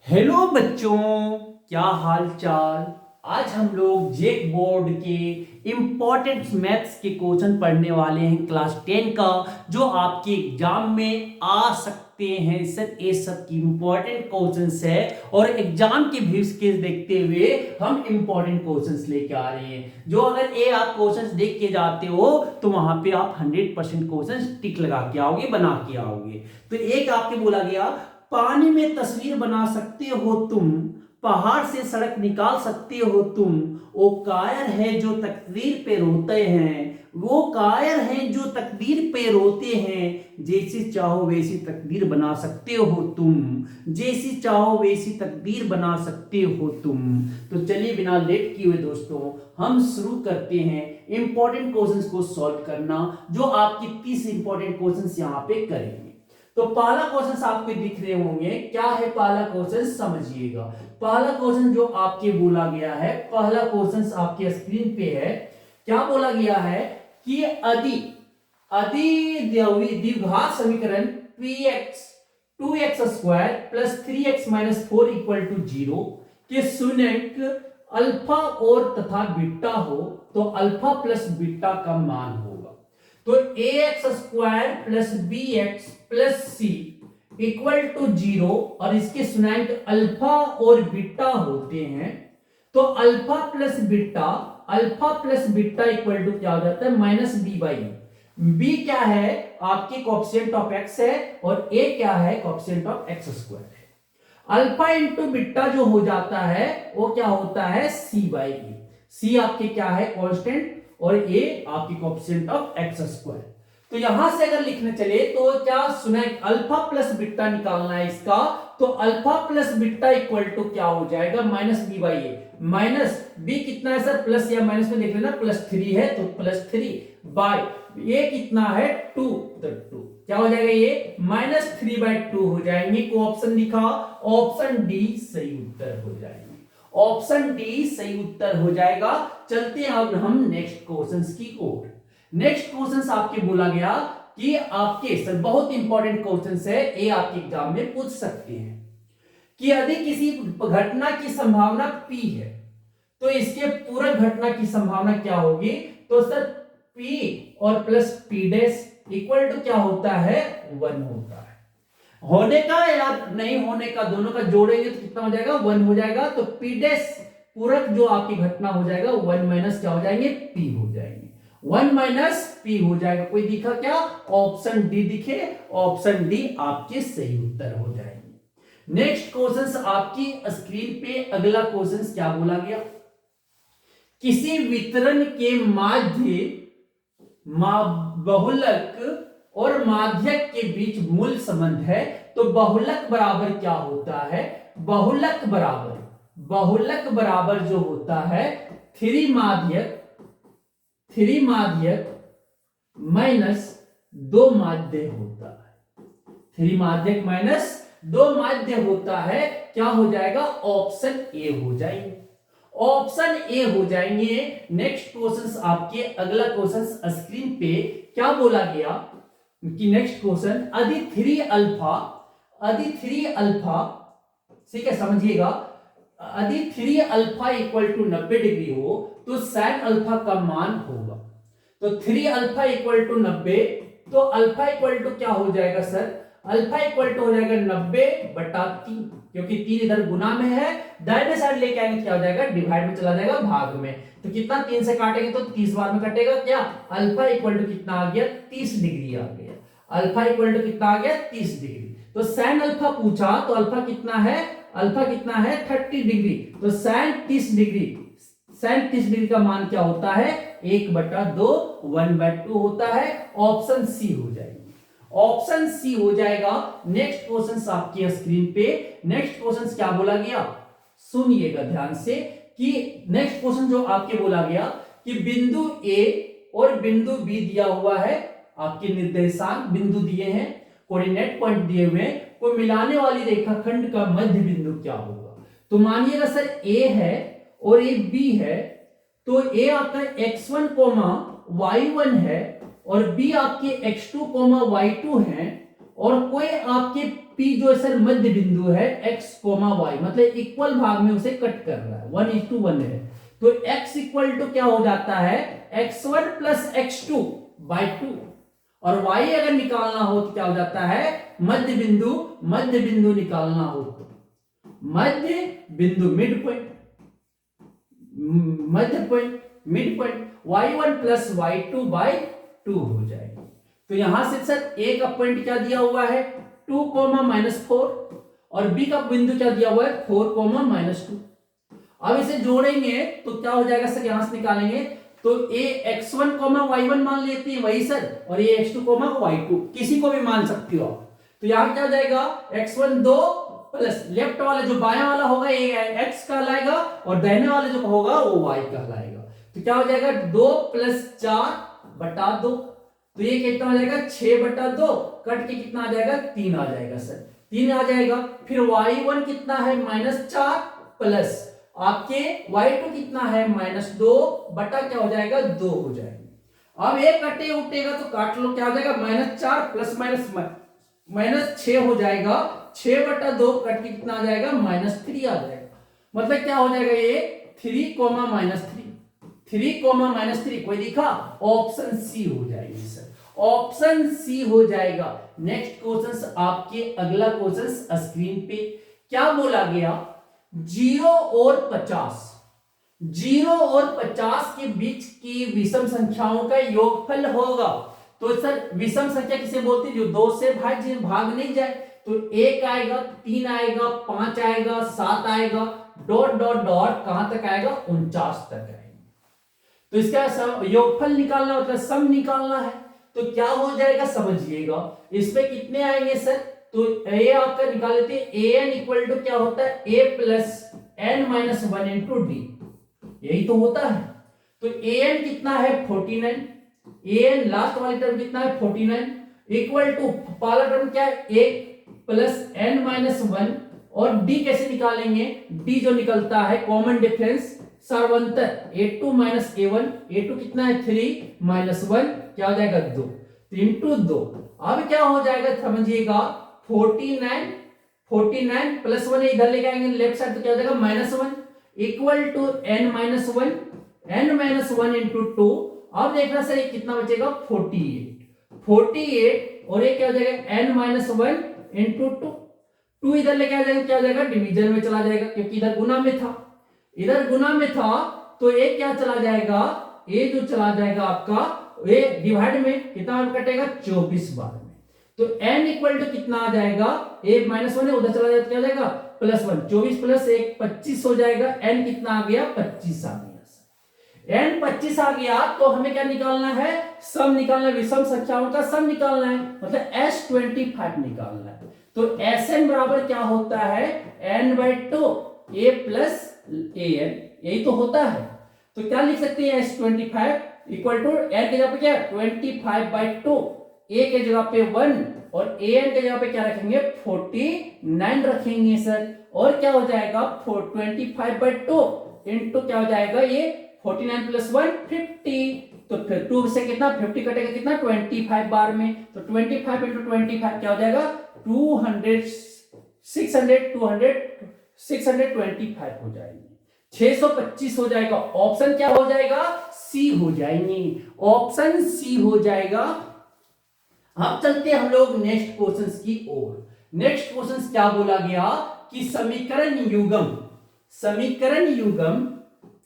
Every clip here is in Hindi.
हेलो बच्चों, क्या हाल चाल। आज हम लोग जेक बोर्ड के इम्पोर्टेंट मैथ्स के क्वेश्चन पढ़ने वाले हैं क्लास 10 का, जो आपके एग्जाम में आ सकते हैं। सर ये सब की इम्पोर्टेंट क्वेश्चंस है और एग्जाम के व्यूज के देखते हुए हम इम्पोर्टेंट क्वेश्चंस लेके आ रहे हैं। जो अगर ये आप क्वेश्चंस देख के जाते हो तो वहां पे आप 100% क्वेश्चंस टिक लगा के आओगे, बना के आओगे। तो एक आपके बोला गया, पानी में तस्वीर बना सकते हो तुम, पहाड़ से सड़क निकाल सकते हो तुम, वो कायर है जो तकदीर पे रोते हैं, वो कायर हैं जो तकदीर पे रोते हैं, जैसी चाहो वैसी तकदीर बना सकते हो तुम, जैसी चाहो वैसी तकदीर बना सकते हो तुम। तो चलिए बिना लेट किए हुए दोस्तों हम शुरू करते हैं इंपॉर्टेंट क्वेश्चंस को सॉल्व करना, जो आपकी 30 इंपॉर्टेंट क्वेश्चंस यहाँ पे करेंगे। तो पहला क्वेश्चन आपको दिख रहे होंगे, क्या है पहला क्वेश्चन समझिएगा। पहला क्वेश्चन जो आपके बोला गया है, पहला क्वेश्चन आपके स्क्रीन पे है। क्या बोला गया है कि द्विघात समीकरण px 2x square plus 3x minus 4 equal to 0 के शून्यंक अल्फा और तथा बीटा हो तो अल्फा प्लस बीटा का मान होगा। तो ax square plus bx plus c equal to 0 और इसके शून्यंक अल्फा और बीटा होते हैं। तो alpha plus beta equal to क्या हो जाता है, माइनस बी बाई। बी क्या है, आपके कोएफिशिएंट ऑफ एक्स है और ए क्या है, कोएफिशिएंट ऑफ एक्स स्क्वायर है। अल्फा इंटू बीटा जो हो जाता है वो क्या होता है, सी बाई बी। सी आपके क्या है, कांस्टेंट, और ए आपकी कोएफिशिएंट ऑफ एक्स स्क्वायर। तो यहां से अगर लिखने चले तो क्या सुना, अल्फा प्लस बीटा निकालना है इसका। तो alpha plus beta equal to क्या हो जाएगा, minus B by A. Minus b कितना है सर, प्लस या माइनस में देख लेना, प्लस 3 है तो प्लस 3 बाय ये कितना है 2, तो 2 क्या हो जाएगा, ये माइनस 3/2 हो जाएंगे। को ऑप्शन लिखा, ऑप्शन डी सही उत्तर हो जाएंगे। ऑप्शन डी सही उत्तर हो जाएगा। चलते हैं अब हम नेक्स्ट क्वेश्चंस की ओर। नेक्स्ट क्वेश्चन आपके बोला गया कि आपके सर बहुत इंपॉर्टेंट क्वेश्चन है, ये आपके एग्जाम में पूछ सकते हैं कि यदि किसी घटना की संभावना P है तो इसके पूरक घटना की संभावना क्या होगी। तो सर P और plus P dash equal to क्या होता है, 1 होता है। होने का या नहीं होने का दोनों का जोड़ेंगे तो कितना हो जाएगा, 1 हो जाएगा। तो P डैश पूरक जो आपकी घटना हो जाएगा 1 माइनस क्या हो जाएंगे, P हो जाएंगे। 1 माइनस P हो जाएगा। कोई दिखा क्या, ऑप्शन डी दिखे, ऑप्शन डी आपके सही उत्तर हो जाएंगे। नेक्स्ट क्वेश्चन आपकी स्क्रीन पे अगला क्वेश्चन क्या बोला गया, किसी वितरण के माध्य बहुलक और माध्यक के बीच मूल संबंध है। तो बहुलक बराबर क्या होता है, बहुलक बराबर जो होता है 3 माध्यक माइनस 2 माध्य होता है। 3 माध्यक माइनस 2 माध्य होता है। क्या हो जाएगा, ऑप्शन ए हो जाएंगे, ऑप्शन ए हो जाएंगे। नेक्स्ट क्वेश्चन आपके अगला क्वेश्चन स्क्रीन पे क्या बोला गया कि नेक्स्ट क्वेश्चन यदि 3 अल्फा ठीक है, समझिएगा, यदि 3 अल्फा इक्वल टू 90 डिग्री हो तो साइन अल्फा का मान होगा। तो 3 अल्फा इक्वल टू 90, तो अल्फा इक्वल टू क्या हो जाएगा सर, अल्फा इक्वल टू हो जाएगा 90/3, क्योंकि 3 इधर गुना में है, दाहिने साइड लेके आएंगे क्या हो जाएगा, डिवाइड में चला जाएगा, भाग में। तो कितना 3 से काटेंगे तो 30 बार में कटेगा। क्या अल्फा इक्वल टू कितना आ गया, 30 डिग्री आ गया। अल्फा इक्वल टू कितना आ गया, 30 डिग्री। तो साइन अल्फा पूछा तो अल्फा कितना है, 30 डिग्री। तो साइन 30 डिग्री का मान क्या होता है, 1/2, 1/2 होता है। ऑप्शन सी हो जाएगी, ऑप्शन सी हो जाएगा। नेक्स्ट क्वेश्चन आपकी स्क्रीन पे, नेक्स्ट क्वेश्चन क्या बोला गया, सुनिएगा ध्यान से कि नेक्स्ट क्वेश्चन जो आपके बोला गया कि बिंदु ए और बिंदु बी दिया हुआ है, आपके निर्देशांक बिंदु दिए हैं, कोऑर्डिनेट पॉइंट दिए हुए हैं, को मिलाने वाली रेखाखंड का मध्य बिंदु क्या होगा। तो मानिएगा सर ए है और ये बी है, तो ए आपका x1, y1 है और बी आपके x2, y2 है, और कोई आपके P जो सर मध्य बिंदु है x कोमा y, मतलब इक्वल भाग में उसे कट कर रहा है, 1:1 है, तो x इक्वल टू क्या हो जाता है x1 प्लस x2 बाई 2, और y अगर निकालना हो तो क्या हो जाता है मध्य बिंदु निकालना हो तो मध्य बिंदु mid point y1 plus y2 by 2 हो जाएगी। तो यहां से सर a का पॉइंट क्या दिया हुआ है 2, -4, और b का बिंदु क्या दिया हुआ है 4, -2। अब इसे जोड़ेंगे तो क्या हो जाएगा सर, यहां से निकालेंगे तो a x1, y1 मान लेते हैं वही सर, और a x2, y2 किसी को भी मान सकते हो आप। तो यहां क्या हो जाएगा x1 2 प्लस लेफ्ट वाला जो बायां वाला होगा ये x कहलाएगा, और दाहिने वाले जो होगा वो y कहलाएगा। तो क्या हो जाएगा 2 + 4/2, तो ये कितना हो जाएगा 6/2, कट के कितना आ जाएगा 3 आ जाएगा सर, 3 आ जाएगा। फिर y1 कितना है -4 प्लस आपके y2 कितना है -2 बटा क्या हो जाएगा 2 हो जाएगा। अब ये कटे उठेगा तो काट लो, क्या हो जाएगा -4 प्लस -6 हो जाएगा, 6/2 कट के कितना आ जाएगा -3 आ जाएगा। मतलब क्या हो जाएगा ये 3, -3 कोई दिखा, ऑप्शन सी हो जाएगी सर, ऑप्शन सी हो जाएगा। नेक्स्ट क्वेश्चन आपके, अगला क्वेश्चन स्क्रीन पे क्या बोला गया 0 और 50 के बीच की विषम संख्याओं का योगफल होगा। तो सर विषम संख्या किसे बोलते हैं, जो 2 से भाग नहीं जाए, तो 1 आएगा, 3 आएगा, 5 आएगा, 7 आएगा, डॉट डॉट डॉट कहां तक आएगा 49 तक आएगा। तो इसका योगफल निकालना मतलब सम निकालना है, तो क्या हो जाएगा समझिएगा। इस पे कितने आएंगे सर, तो ये आपका निकाल लेते हैं an इक्वल टू क्या होता है a plus n-1 into d, यही तो होता है। तो an कितना है 49, an लास्ट वाली टर्म कितना है 49 इक्वल टू पहला टर्म क्या है 1 प्लस n-1, और d कैसे निकालेंगे, d जो निकलता है common difference सर्वंतर a2 minus a1, a2 कितना है 3 -1 क्या हो जाएगा 2, तो इंटू 2। अब क्या हो जाएगा समझिएगा 49 प्लस 1 इधर लेके आएंगे लेफ्ट साइड, तो क्या हो जाएगा -1 इक्वल टू n-1 इंटू 2। अब देखना सर ये कितना बचेगा 48, और ये क्या हो जाएगा n-1 इंटू 2 इधर लेके आ जाएगा, क्या हो जाएगा डिवीजन में चला जाएगा, क्योंकि इधर गुना में था, तो ये क्या चला जाएगा, ये जो चला जाएगा आपका ये डिवाइड में कितना कटेगा 24 बार में। तो n इक्वल टू कितना आ जाएगा, a -1 है उधर चला जाएगा, क्या हो जाएगा +1, 24 प्लस 1 25 हो जाएगा, n कितना आ गया 25 आ गया। n 25 आ गया तो हमें क्या निकालना है, सम निकालना है, विषम संख्याओं का सम निकालना है, मतलब s25 निकालना है। तो sn बराबर क्या होता है n/2 a प्लस an, यही तो होता है। तो क्या लिख सकते हैं s25 इक्वल टू n के जगह पे क्या 25/2, a के जगह पे 1 और an के जगह पे क्या रखेंगे 49 रखेंगे सर, और क्या हो जाएगा 25/2 इंटू क्या हो जाएगा ये 49 प्लस 1 50, तो फिर 2 से कितना 50 कटेगा कितना 25 बार में, तो 25 इंटू 25 क्या हो जाएगा 625 हो जाएगी, 625 हो जाएगा। ऑप्शन क्या हो जाएगा सी हो जाएंगे, ऑप्शन सी हो जाएगा। अब चलते हम लोग नेक्स्ट क्वेश्चंस की ओर। नेक्स्ट क्वेश्चंस क्या बोला गया कि समीकरण युग्म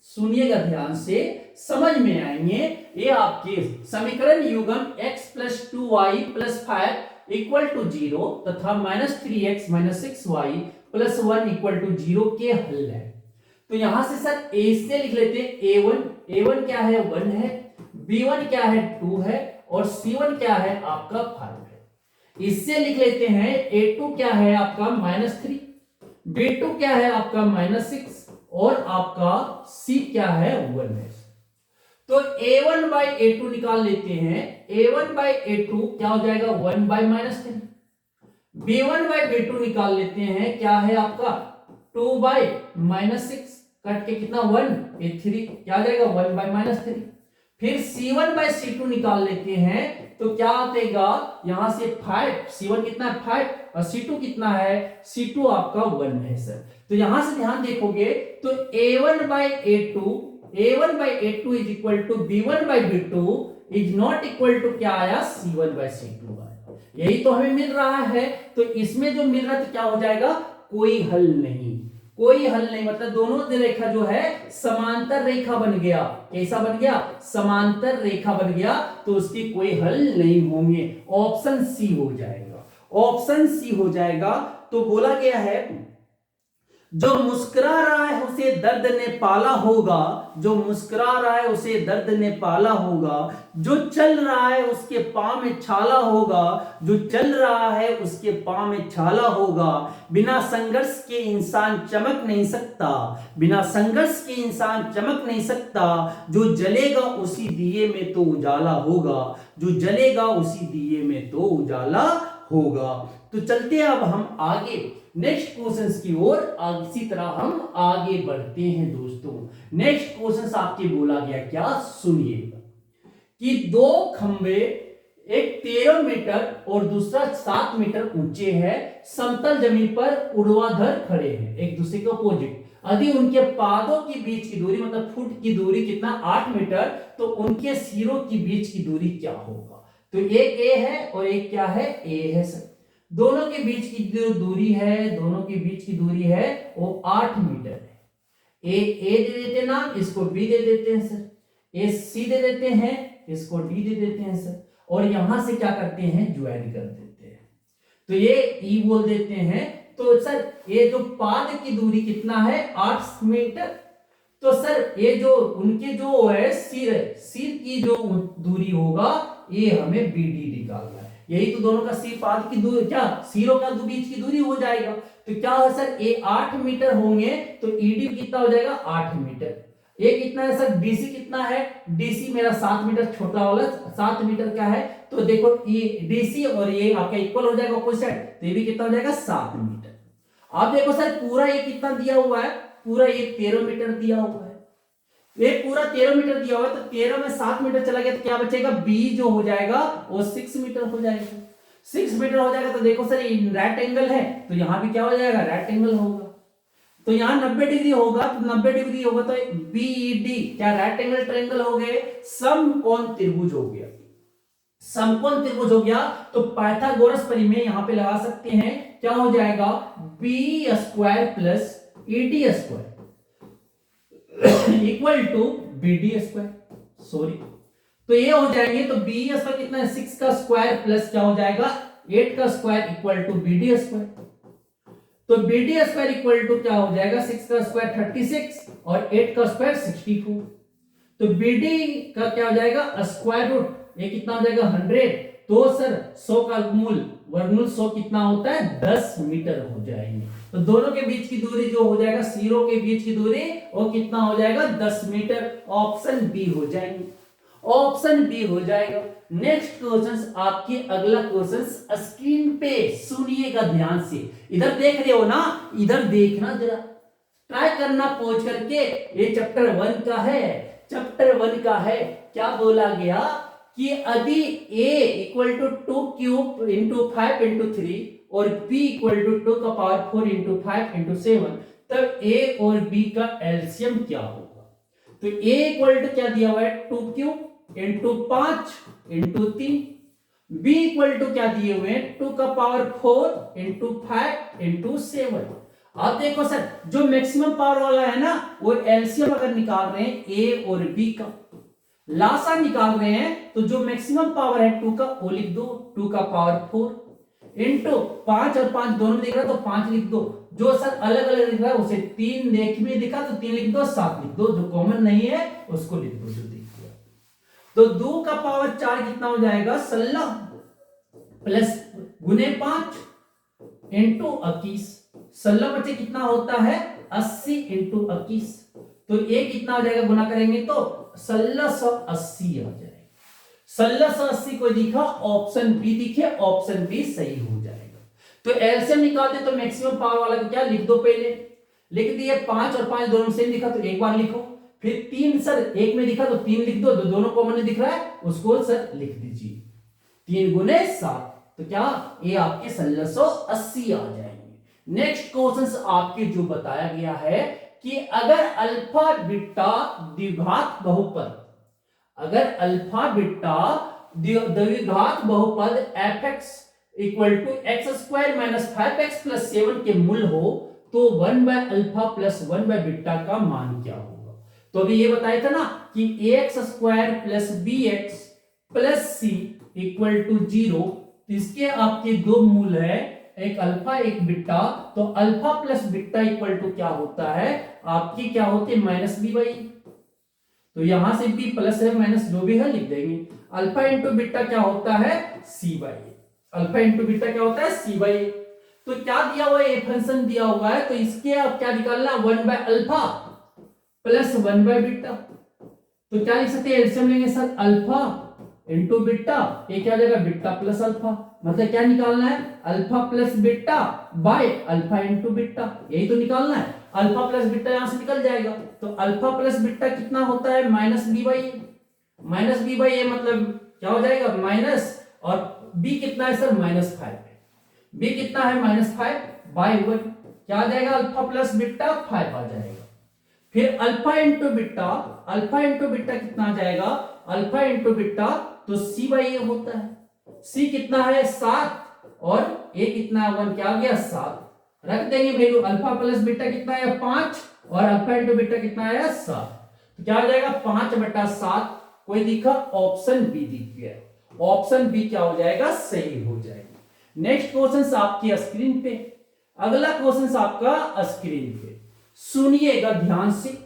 सुनिएगा ध्यान से, समझ में आएंगे। ये आपके समीकरण युग्म x plus 2y plus 5 equal to 0 तथा -3x - 6y plus 1 equal to 0 के हल है। तो यहां से सर a से लिख लेते हैं a1 क्या है 1 है, b1 क्या है 2 है, और c1 क्या है आपका 5 है। इससे लिख लेते हैं a2 क्या है आपका -3, b2 क्या है आपका -6, और आपका c क्या है 1 है। तो a1/a2 निकाल लेते हैं, a1/a2 क्या हो जाएगा 1/-3, b1/b2 निकाल लेते हैं, क्या है आपका 2/-6, कट के कितना 1 ये 3 क्या आ जाएगा 1/-3। फिर C1 बाय C2 निकाल लेते हैं तो क्या आतेगा, यहां से 5, C1 कितना है 5 और C2 कितना है, C2 आपका 1 है सर। तो यहां से ध्यान देखोगे तो A1 by A2 is equal to B1 by B2 is not equal to क्या आया, C1 बाय C2 आया। यही तो हमें मिल रहा है। तो इसमें जो मिल रहा है तो क्या हो जाएगा, कोई हल नहीं, कोई हल नहीं, मतलब दोनों रेखा जो है समांतर रेखा बन गया। कैसा बन गया, समांतर रेखा बन गया, तो उसकी कोई हल नहीं होंगे। ऑप्शन सी हो जाएगा, ऑप्शन सी हो जाएगा। तो बोला गया है जो मुस्कुरा रहा है उसे दर्द ने पाला होगा, जो मुस्कुरा रहा है उसे दर्द ने पाला होगा, जो चल रहा है उसके पांव में छाला होगा, जो चल रहा है उसके पांव में छाला होगा, बिना संघर्ष के इंसान चमक नहीं सकता, बिना संघर्ष के इंसान चमक नहीं सकता, जो जलेगा उसी दिए में तो उजाला होगा, जो जलेगा उसी दिए में तो उजाला होगा। तो चलते हैं अब हम आगे नेक्स्ट क्वेश्चंस की ओर, इसी तरह हम आगे बढ़ते हैं दोस्तों। नेक्स्ट क्वेश्चंस आपके बोला गया क्या, सुनिएगा कि दो खंबे, एक 13 मीटर और दूसरा 7 मीटर ऊंचे हैं, समतल जमीन पर ऊर्ध्वाधर खड़े हैं, एक दूसरे के अपोजिट। यदि उनके पादों के बीच की दूरी, मतलब फुट की दूरी कितना 8 मीटर, तो उनके सिरों के बीच की दूरी क्या होगा। तो एक ए है और एक क्या है, ए है सर। दोनों के बीच की जो दूरी है, दोनों के बीच की दूरी है वो 8 मीटर है। ए दे देते हैं नाम, इसको बी दे देते हैं सर, ए सी दे देते हैं, इसको डी दे देते हैं सर, और यहां से क्या करते हैं, ज्वाइन कर देते हैं, तो ये ई बोल देते हैं। तो सर ये जो पाद की दूरी कितना है, 8 मीटर। तो सर ये जो उनके जो है सिर की जो दूरी होगा, ये हमें बी डी निकालना है। यही तो दोनों का सिर पाद की दूरी, क्या सिरों का बीच की दूरी हो जाएगा। तो क्या है सर, ए 8 मीटर होंगे तो ईडी कितना हो जाएगा, 8 मीटर। ये कितना है सर, डीसी कितना है, डीसी मेरा 7 मीटर, छोटा वाला 7 मीटर क्या है, तो देखो ये डीसी और ये आपका इक्वल हो जाएगा ऑपोजिट, तो ये भी कितना हो जाएगा, 7 मीटर। अब देखो सर पूरा ये कितना दिया हुआ है, पूरा ये 13 मीटर दिया हुआ है, ये पूरा 13 मीटर दिया हुआ है, तो 13 में 7 मीटर चला गया तो क्या बचेगा, बी जो हो जाएगा वो 6 मीटर हो जाएगा। 6 मीटर हो जाएगा तो देखो सर ये राइट एंगल है, तो यहां भी क्या हो जाएगा, राइट एंगल होगा। तो यहां 90 डिग्री होगा, तो 90 डिग्री होगा तो बीडी क्या राइट एंगल ट्रायंगल हो गए, समकोण त्रिभुज हो गया। समकोण त्रिभुज हो गया तो पाइथागोरस परिमेय यहां पे लगा सकते हैं, क्या हो जाएगा, B square plus ED square equal to B D square, sorry, तो ये हो जाएंगे। तो बी स्क्वायर कितना है, 6 का स्क्वायर प्लस क्या हो जाएगा, 8 का square equal to B D square. तो B D square equal to क्या हो जाएगा, 6 का स्क्वायर 36 और 8 का स्क्वायर 64। तो बी डी का क्या हो जाएगा, स्क्वायर रूट, ये कितना हो जाएगा 100। तो सर 100 का वर्गमूल 100 कितना होता है, 10 मीटर हो जाएंगे। तो दोनों के बीच की दूरी जो हो जाएगा, सिरों के बीच की दूरी वो कितना हो जाएगा, 10 मीटर। ऑप्शन बी हो जाएंगे, ऑप्शन बी हो जाएगा। नेक्स्ट क्वेश्चन, आपके अगला क्वेश्चन स्क्रीन पे सुनिएगा ध्यान से, इधर देख रहे हो ना, इधर देखना जरा, ट्राई करना पहुंच करके। ये चैप्टर 1 का है, चैप्टर 1 का है। क्या बोला गया कि यदि a equal to 2 cube into 5 into 3 और b इक्वल टू 2 का पावर 4 इंटू 5 इंटू 7, तब a और b का एलसीएम क्या होगा। तो a इक्वल टू क्या दिया हुआ है, 2 cube into 5 into 3, b equal to क्या दिए हुए हैं, 2 का पावर 4 इंटू 5 इंटू 7। अब देखो सर जो मैक्सिमम पावर वाला है ना, वो एलसीएम अगर निकाल रहे हैं a और b का, लासा निकाल रहे हैं, तो जो मैक्सिमम पावर है 2 का वो लिख दो, 2 का पावर 4 इंटू 5 और 5 दोनों दिख रहा है तो 5 लिख दो। जो सर अलग अलग दिख रहा है उसे 3 देख में दिखा तो 3 लिख दो, 7 लिख दो, जो कॉमन नहीं है उसको लिख दो जो दिख गया। तो 2 का पावर 4 कितना हो जाएगा, 16 प्लस गुने 5 इंटू 21, 16 बच्चे कितना होता है, 80 इंटू 21। तो ये कितना हो जाएगा, गुना करेंगे तो 1680 आ जाएगा। 1680 को दिखा, ऑप्शन बी दिखे, ऑप्शन बी सही हो जाएगा। तो एलसीएम निकालते तो मैक्सिमम पावर वाला को क्या लिख दो, पहले लिख दिए 5 और 5 दोनों सेम दिखा तो एक बार लिखो, फिर 3 सर एक में दिखा तो 3 लिख दो, दोनों कॉमन में दिख रहा है उसको सर लिख दीजिए। 3 गुने 7 तो क्या ये आपके 1680 आ जाएंगे। नेक्स्ट क्वेश्चन आपके जो बताया गया है कि अगर अल्फा बीटा द्विघात बहुपद, अगर अल्फा बीटा द्विघात बहुपद f x equal to x square minus 5x plus 7 के मूल हो तो 1 by alpha plus 1 by beta का मान क्या होगा। तो अभी ये बताया था ना कि ax square plus bx plus c equal to 0, इसके आपके दो मूल है, एक अल्फा एक बीटा, तो alpha plus beta equal to क्या होता है आपकी, क्या होती है माइनस बी बाई, तो यहां से भी प्लस है माइनस जो भी है लिख देंगे। अल्फा इंटू बीटा क्या होता है सी बाई, अल्फा इंटू बीटा क्या होता है सी बाई। तो क्या दिया हुआ है ये फंक्शन दिया हुआ है, तो इसके अब क्या निकालना 1 by alpha plus 1 by beta, तो क्या लिख सकते हैं एलसीएम लेंगे सर अल्फा इंटू बीटा, ये क्या हो जाएगा बीटा प्लस अल्फा, मतलब क्या निकालना है alpha plus beta by alpha into beta, यही तो निकालना है। अल्फा प्लस बीटा यहां से निकल जाएगा, तो अल्फा प्लस बीटा कितना होता है minus B by A, minus B by A मतलब क्या हो जाएगा माइनस, और बी कितना है सर माइनस 5 है, बी कितना है माइनस 5 बाय 1, क्या आ जाएगा अल्फा प्लस बीटा 5 आ जाएगा। फिर alpha into beta, alpha into beta कितना आ जाएगा अल्फा इंटू बीटा, तो सी बाई ए होता है, सी कितना है 7 और ए कितना है 1, क्या आ गया 7, रख देंगे वैल्यू, अल्फा प्लस बीटा कितना है 5 और अल्फा इंटू बीटा कितना है 7, तो क्या हो जाएगा 5/7, कोई दिखा ऑप्शन बी दिख गया, ऑप्शन बी क्या हो जाएगा सही हो जाएगा। नेक्स्ट क्वेश्चन आपकी स्क्रीन पे, अगला क्वेश्चन आपका स्क्रीन पे, सुनिएगा ध्यान से,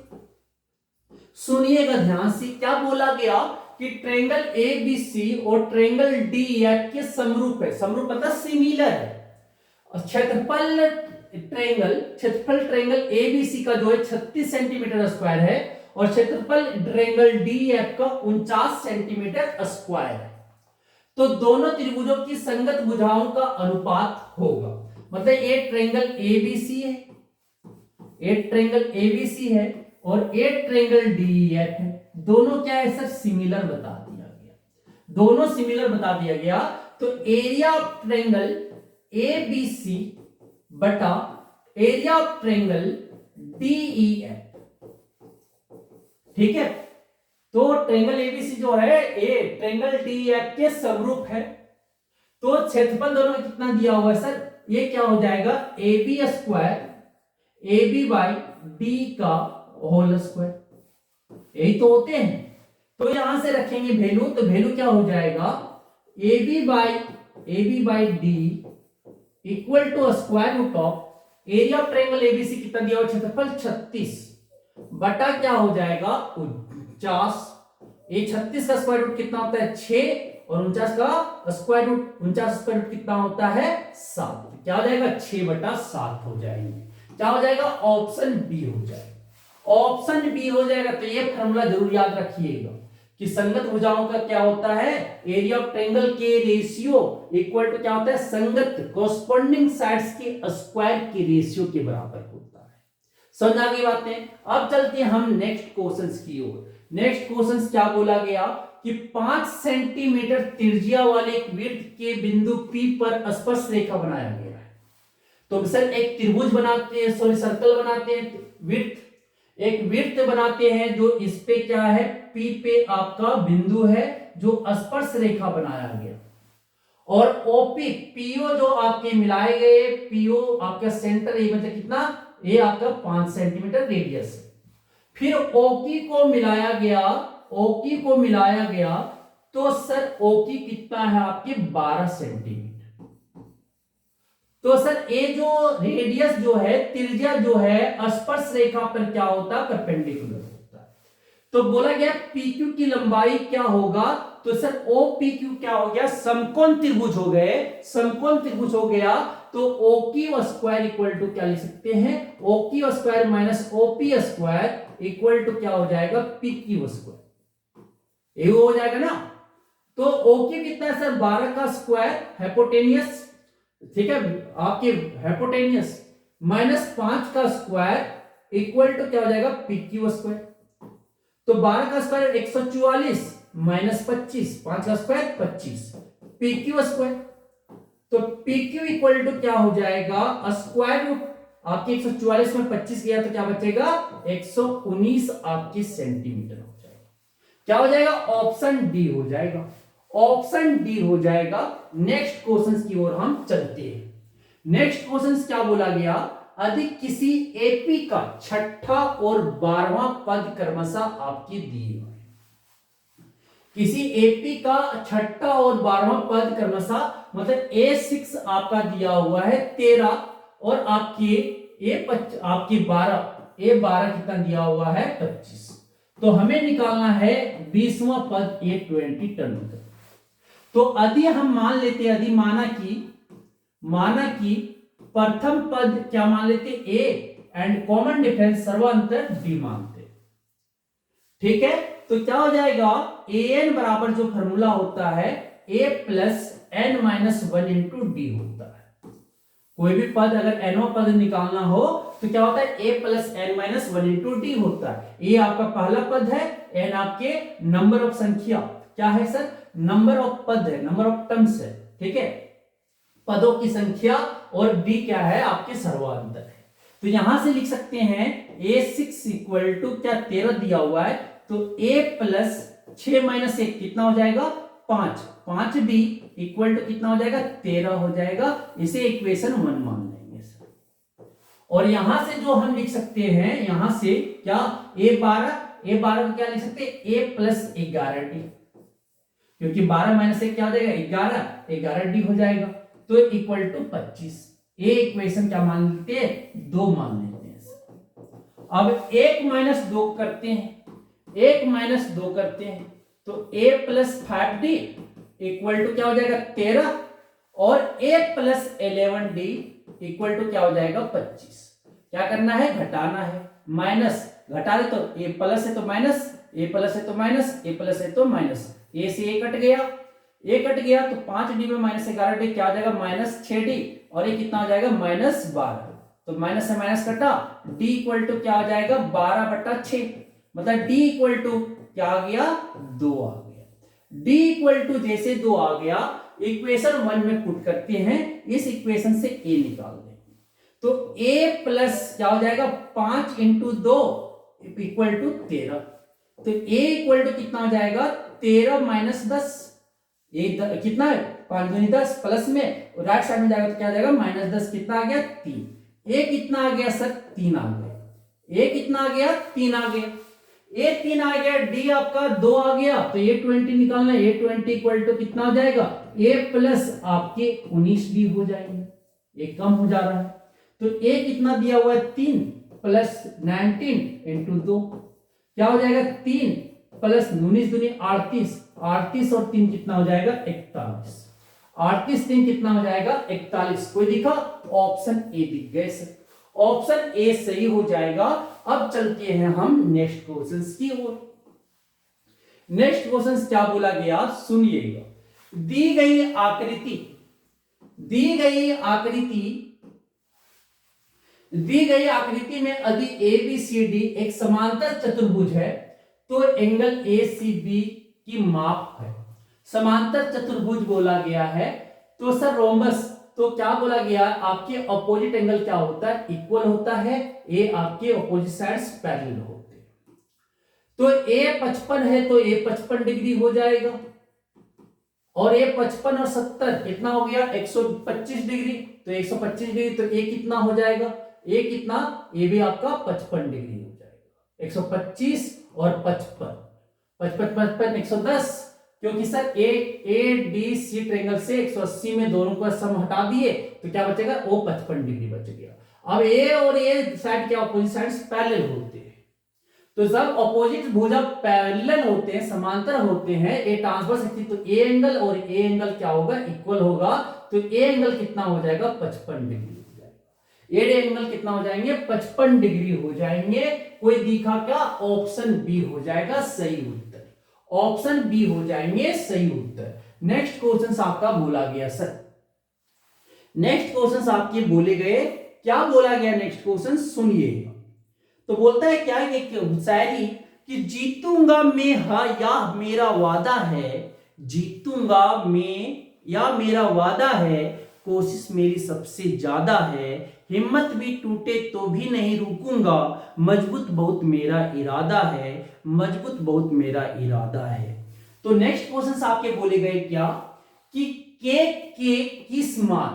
सुनिएगा ध्यान से, क्या बोला गया कि ट्रायंगल एबीसी और ट्रायंगल डीएफ के समरूप है, समरूप मतलब सिमिलर है, क्षेत्रफल ट्रायंगल एबीसी का जो है 36 सेंटीमीटर स्क्वायर है और क्षेत्रफल ट्रायंगल डीएफ का 49 सेंटीमीटर स्क्वायर है, तो दोनों त्रिभुजों की संगत भुजाओं का अनुपात होगा, मतलब एक ट्रायंगल एबीसी है, एक ट्रायंगल एबीसी है और एक ट्रायंगल डीएफ है, दोनों क्या है सर सिमिलर बता दिया गया, दोनों सिमिलर बता दिया गया, तो एरिया ऑफ ट्रायंगल एबीसी बटा एरिया ऑफ ट्रायंगल डीईएफ, ठीक है, तो ट्रायंगल एबीसी जो है ए ट्रायंगल डीएफ के समरूप है, तो क्षेत्रफल दोनों में कितना दिया हुआ है सर, ये क्या हो जाएगा a b square a b by d का होल स्क्वायर, यही तो होते हैं, तो यहां से रखेंगे वैल्यू, तो वैल्यू क्या हो जाएगा a b by d equal to square root of area of triangle ABC कितना दिया हुआ क्षेत्रफल 36 बटा क्या हो जाएगा 49, ये 36 का स्क्वायर रूट कितना होता है 6 और 49 का स्क्वायर रूट, 49 स्क्वायर रूट कितना होता है 7, क्या हो जाएगा 6/7 हो जाएंगे, क्या हो जाएगा ऑप्शन बी हो जाएगा, ऑप्शन बी हो जाएगा। तो ये फॉर्मूला जरूर याद रखिएगा कि संगत भुजाओं का क्या होता है एरिया ऑफ ट्रायंगल के रेशियो इक्वल टू क्या होता है संगत कॉरस्पॉन्डिंग साइड्स के स्क्वायर के रेशियो के बराबर होता है, समझ आ गई बातें। अब चलते हैं हम नेक्स्ट क्वेश्चंस की ओर। नेक्स्ट क्वेश्चंस क्या बोला गया कि 5 सेंटीमीटर त्रिज्या वाले एक वृत्त के बिंदु P पर स्पर्श रेखा बनाया गया है, तो सर एक त्रिभुज बनाते हैं, सॉरी सर्कल बनाते हैं, वृत्त एक वृत्त बनाते हैं जो इस पे क्या है P पे आपका बिंदु है जो स्पर्श रेखा बनाया गया, और ओपी पीओ जो आपके मिलाए गए पीओ आपका सेंटर ये मतलब कितना ये आपका 5 सेंटीमीटर रेडियस है, फिर ओकी को मिलाया गया, ओकी को मिलाया गया तो सर ओकी कितना है आपके 12 सेंटीमीटर, तो सर ये जो रेडियस जो है त्रिज्या जो है स्पर्श रेखा पर क्या होता है परपेंडिकुलर होता है, तो बोला गया PQ की लंबाई क्या होगा, तो सर OPQ क्या हो गया समकोण त्रिभुज हो गए, समकोण त्रिभुज हो गया, तो OQ स्क्वायर इक्वल टू क्या लिख सकते हैं OQ square minus OP square equal to क्या हो जाएगा PQ स्क्वायर, ये हो जाएगा ना, तो OQ कितना है सर 12 का स्क्वायर हाइपोटेनियस, ठीक है आपके हाइपोटेनियस माइनस 5 का स्क्वायर इक्वल टू क्या हो जाएगा PQ स्क्वायर, तो 12 का स्क्वायर 144 माइनस 25, 5 का स्क्वायर 25, पी क्यू स्क्वायर। तो पी क्यू इक्वल टू क्या हो जाएगा, स्क्वायर रूट आपके 144 में 25 गया तो क्या बचेगा 119 आपके सेंटीमीटर हो जाएगा। क्या हो जाएगा, ऑप्शन डी हो जाएगा, ऑप्शन डी हो जाएगा। नेक्स्ट क्वेश्चन की ओर हम चलते हैं। नेक्स्ट क्वेश्चन क्या बोला गया, अधिक किसी एपी का छठा और 12वां पद क्रमशः आपके दिए हुए। किसी एपी का छठा और 12वां पद क्रमशः, मतलब A6 आपका दिया हुआ है 13 और आपके आपकी 12 कितना दिया हुआ है 25। तो हमें निकालना है 20वां पद A20 टर्म। तो यदि हम मान लेते, यदि माना कि प्रथम पद क्या मान लेते ए एंड कॉमन डिफरेंस सर्वांतर डी मानते, ठीक है। तो क्या हो जाएगा, ए एन बराबर जो फॉर्मूला होता है A plus N minus 1 into D होता है। कोई भी पद अगर एनवा पद निकालना हो तो क्या होता है A plus N minus 1 into D होता है। ए आपका पहला पद है, एन आपके नंबर ऑफ संख्या क्या है सर, नंबर ऑफ पद है, नंबर ऑफ टर्म्स है, ठीक है, पदों की संख्या, और डी क्या है आपके सर्वांतर है। तो यहां से लिख सकते हैं A6 इक्वल टू क्या 13 दिया हुआ है, तो A प्लस 6 माइनस 1 कितना हो जाएगा 5 डी इक्वल टू कितना हो जाएगा 13 हो जाएगा। इसे इक्वेशन 1 मान लेंगे सर। और यहां से जो हम लिख सकते हैं, यहां से क्या A12 को क्या लिख सकते हैं A प्लस 11 डी, क्योंकि 12 माइनस 1 क्या हो जाएगा 11 डी हो जाएगा। तो इक्वल टू 25। ए इक्वेशन क्या मान लेते हैं 2 मान लेते हैं। अब 1 माइनस 2 करते हैं, 1 माइनस 2 करते हैं तो a plus 5d equal to क्या हो जाएगा 13 और a plus 11d equal to क्या हो जाएगा 25। क्या करना है, घटाना है, माइनस घटा दे तो a प्लस है तो माइनस, a प्लस है तो माइनस, a प्लस है तो माइनस, a से a कट गया, a कट गया तो 5d में माइनस 11d क्या हो जाएगा माइनस 6d, और ये कितना हो जाएगा माइनस 12। तो माइनस से माइनस कटा, d इक्वल टू क्या हो जाएगा 12/6, मतलब d इक्वल टू क्या आ गया 2 आ गया। d इक्वल टू जैसे 2 आ गया, इक्वेशन 1 में पुट करते हैं, इस इक्वेशन से a निकाल देंगे तो a प्लस क्या हो जाएगा 5 इंटू 2 इक्वल टू 13। तो a इक्वल टू कितना हो जाएगा 13 माइनस 10, ये कितना है 5 दूनी 10 प्लस में राइट साइड में जाएगा तो क्या आ जाएगा माइनस 10, कितना आ गया 3। ए कितना आ गया सर 3 आ गया, ए कितना आ गया 3 आ गया, ए 3 आ गया, डी आपका 2 आ गया, तो ए 20 निकालना है, ए 20 इक्वल टू कितना हो जाएगा ए प्लस आपके 19 डी हो जाएंगे, ये कम हो जा रहा है। तो ए कितना दिया हुआ है 3 प्लस 19 इंटू 2 क्या हो जाएगा 3 प्लस 19 दूनी 38, 38 और 3 कितना हो जाएगा 41, 38 3 कितना हो जाएगा 41। कोई दिखा, ऑप्शन ए दिख गए सर, ऑप्शन ए सही हो जाएगा। अब चलते हैं हम नेक्स्ट क्वेश्चन की ओर। नेक्स्ट क्वेश्चन क्या बोला गया सुनिएगा, दी गई आकृति में यदि ए बी सी डी एक समांतर चतुर्भुज है तो एंगल ए सी बी की माप है। समांतर चतुर्भुज बोला गया है तो सर रोम्बस, तो क्या बोला गया आपके अपोजिट एंगल क्या होता है इक्वल होता है, ए आपके अपोजिट साइड्स पैरेलल होते हैं। तो ए 55 है तो ए 55 डिग्री हो जाएगा, और ए 55 और 70 कितना हो गया 125 डिग्री, तो 125 डिग्री तो ए कितना हो जाएगा, ए कितना, ए भी आपका 55 डिग्री हो जाएगा, 125 और 55 55 110, क्योंकि sir A D C triangle से 180 में दोनों का सम हटा दिए तो क्या बचेगा वो 55 डिग्री बच गया। अब ए और ए साइड क्या अपोजिट साइड्स पैरेलल होते हैं, तो जब अपोजिट भुजा पैरेलल होते हैं समांतर होते हैं, ए ट्रांसवर्स तो ए एंगल और ए एंगल क्या होगा इक्वल होगा, तो ए एंगल कितना हो जाएगा 55 डिग्री हो जाएगा, ए एंगल कितना हो जाएंगे 55 डिग्री हो जाएंगे। कोई दिखा क्या, ऑप्शन बी हो जाएगा सही उत्तर, ऑप्शन बी हो जाएंगे सही उत्तर। नेक्स्ट क्वेश्चन आपका बोला गया सर, नेक्स्ट क्वेश्चन आपके बोले गए, क्या बोला गया नेक्स्ट क्वेश्चन सुनिएगा। तो बोलता है क्या, एक शायरी कि जीतूंगा मैं, हाँ या मेरा वादा है, जीतूंगा मैं या मेरा वादा है, कोशिश मेरी सबसे ज्यादा है, हिम्मत भी टूटे तो भी नहीं रुकूंगा, मजबूत बहुत मेरा इरादा है, मजबूत बहुत मेरा इरादा है। तो नेक्स्ट क्वेश्चन आपके बोले गए क्या कि के किस मान,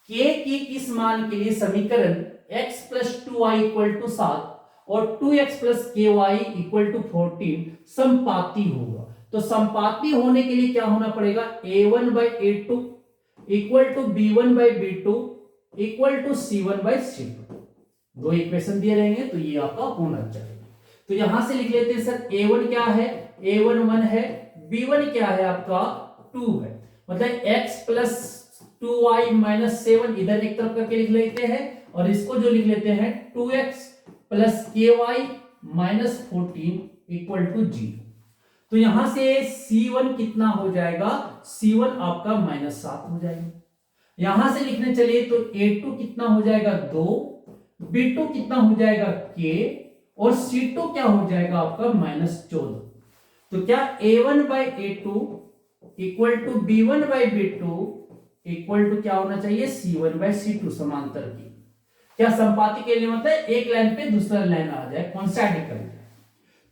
के किस मान के लिए समीकरण x plus two y equal to 7 और 2x प्लस के वाई इक्वल टू 14 संपाती होगा। तो संपाती होने के लिए क्या होना पड़ेगा, a1 by a2 equal to b1 by b2 equal to c1 by c2। दो इक्वेशन दिए रहेंगे तो ये आपका होना चाहिए। तो यहां से लिख लेते हैं सर a1 क्या है, a1 1 है, b1 क्या है आपका 2 है, मतलब x प्लस 2y माइनस 7 इधर एक तरफ करके लिख लेते हैं और इसको जो लिख लेते हैं 2x प्लस के वाई माइनस 14 इक्वल टू 0। तो यहां से C1 कितना हो जाएगा, C1 आपका -7 हो जाएगा। यहां से लिखने चलिए तो A2 कितना हो जाएगा 2, B2 कितना हो जाएगा K और C2 क्या हो जाएगा आपका -14। तो क्या A1 by A2 equal to B1 by B2 equal to क्या होना चाहिए, C1 बाई C2 समांतर की। क्या संपाती के लिए मतलब एक लाइन पे दूसरा लाइन आ जाए, कॉन्सेंट्रिक कर जाए।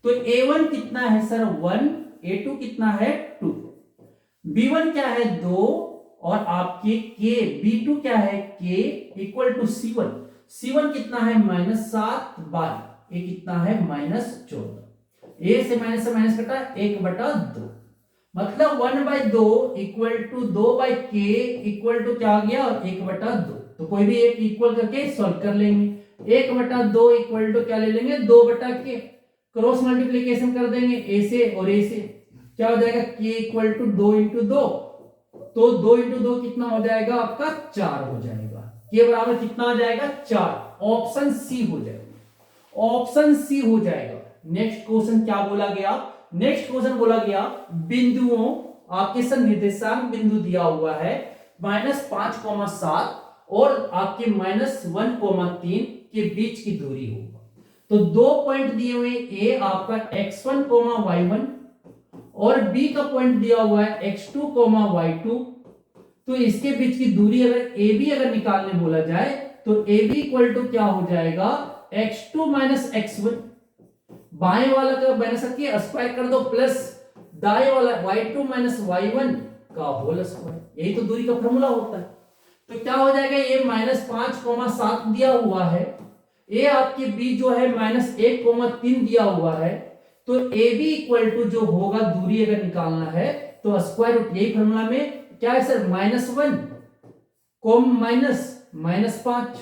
तो A1 कितना है सर 1, A2 कितना है 2, B1 क्या है 2 और आपके K B2 क्या है K equal to C1, C1 कितना है -7 बाई ये कितना है -14। ए से माइनस कटा 1/2, मतलब 1/2 equal to 2/k equal to क्या आ गया 1/2। तो कोई भी एक इक्वल करके सॉल्व कर लेंगे। 1/2 इक्वल टू क्या ले लेंगे 2/k, क्रॉस मल्टीप्लीकेशन कर देंगे a से और a से, क्या हो जाएगा k इक्वल टू 2 इंटू 2, तो 2 इंटू 2 कितना हो जाएगा आपका 4 हो जाएगा, k बराबर कितना आ जाएगा 4, ऑप्शन सी हो जाएगा, ऑप्शन सी हो जाएगा। नेक्स्ट क्वेश्चन क्या बोला गया, नेक्स्ट क्वेश्चन बोला गया बिंदुओं आपके निर्देशांक बिंदु दिया हुआ है -5,7 और आपके -1,3 के बीच की दूरी होगा। तो दो पॉइंट दिए हुए ए आपका x1, y1 और बी का पॉइंट दिया हुआ है x2, y2। तो इसके बीच की दूरी अगर AB अगर निकालने बोला जाए तो AB इक्वल टू क्या हो जाएगा x2 माइनस x1, बाएं वाला का माइनस करके स्क्वायर कर दो प्लस दाएं वाला y2 माइनस y1 का होल स्क्वायर, यही तो दूरी का फॉर्मूला होता है। तो क्या हो जाएगा ये -5,7 दिया हुआ है, ए आपके बी जो है -1,3 दिया हुआ है, तो ए बी इक्वल टू जो होगा दूरी अगर निकालना है तो स्क्वायर रूट, यही फॉर्मूला में क्या है सर -1 कॉम -5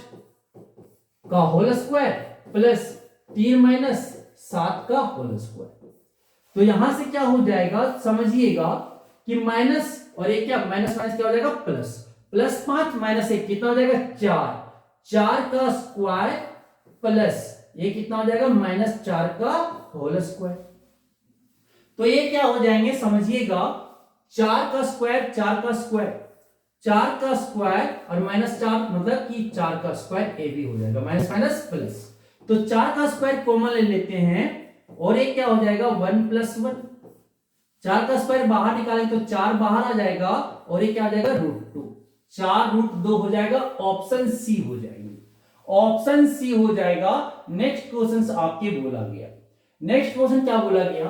का होल स्क्वायर प्लस 3 माइनस 7 का होल स्क्वायर। तो यहां से क्या हो जाएगा समझिएगा कि माइनस और एक क्या माइनस क्या हो जाएगा प्लस 5 माइनस 1 कितना हो जाएगा 4 का स्क्वायर प्लस ये कितना हो जाएगा -4 का होल स्क्वायर। तो ये क्या हो जाएंगे समझिएगा 4 का स्क्वायर और -4 मतलब कि 4 का स्क्वायर ए बी हो जाएगा, माइनस प्लस। तो 4 का स्क्वायर कॉमन ले लेते हैं और एक क्या हो जाएगा 1 + 1, 4 का स्क्वायर बाहर निकालेंगे तो 4 बाहर आ जाएगा और ये क्या आ जाएगा √2, 4√2 हो जाएगा, ऑप्शन सी हो जाएगी, ऑप्शन सी हो जाएगा। नेक्स्ट क्वेश्चन आपके बोला गया, नेक्स्ट क्वेश्चन क्या बोला गया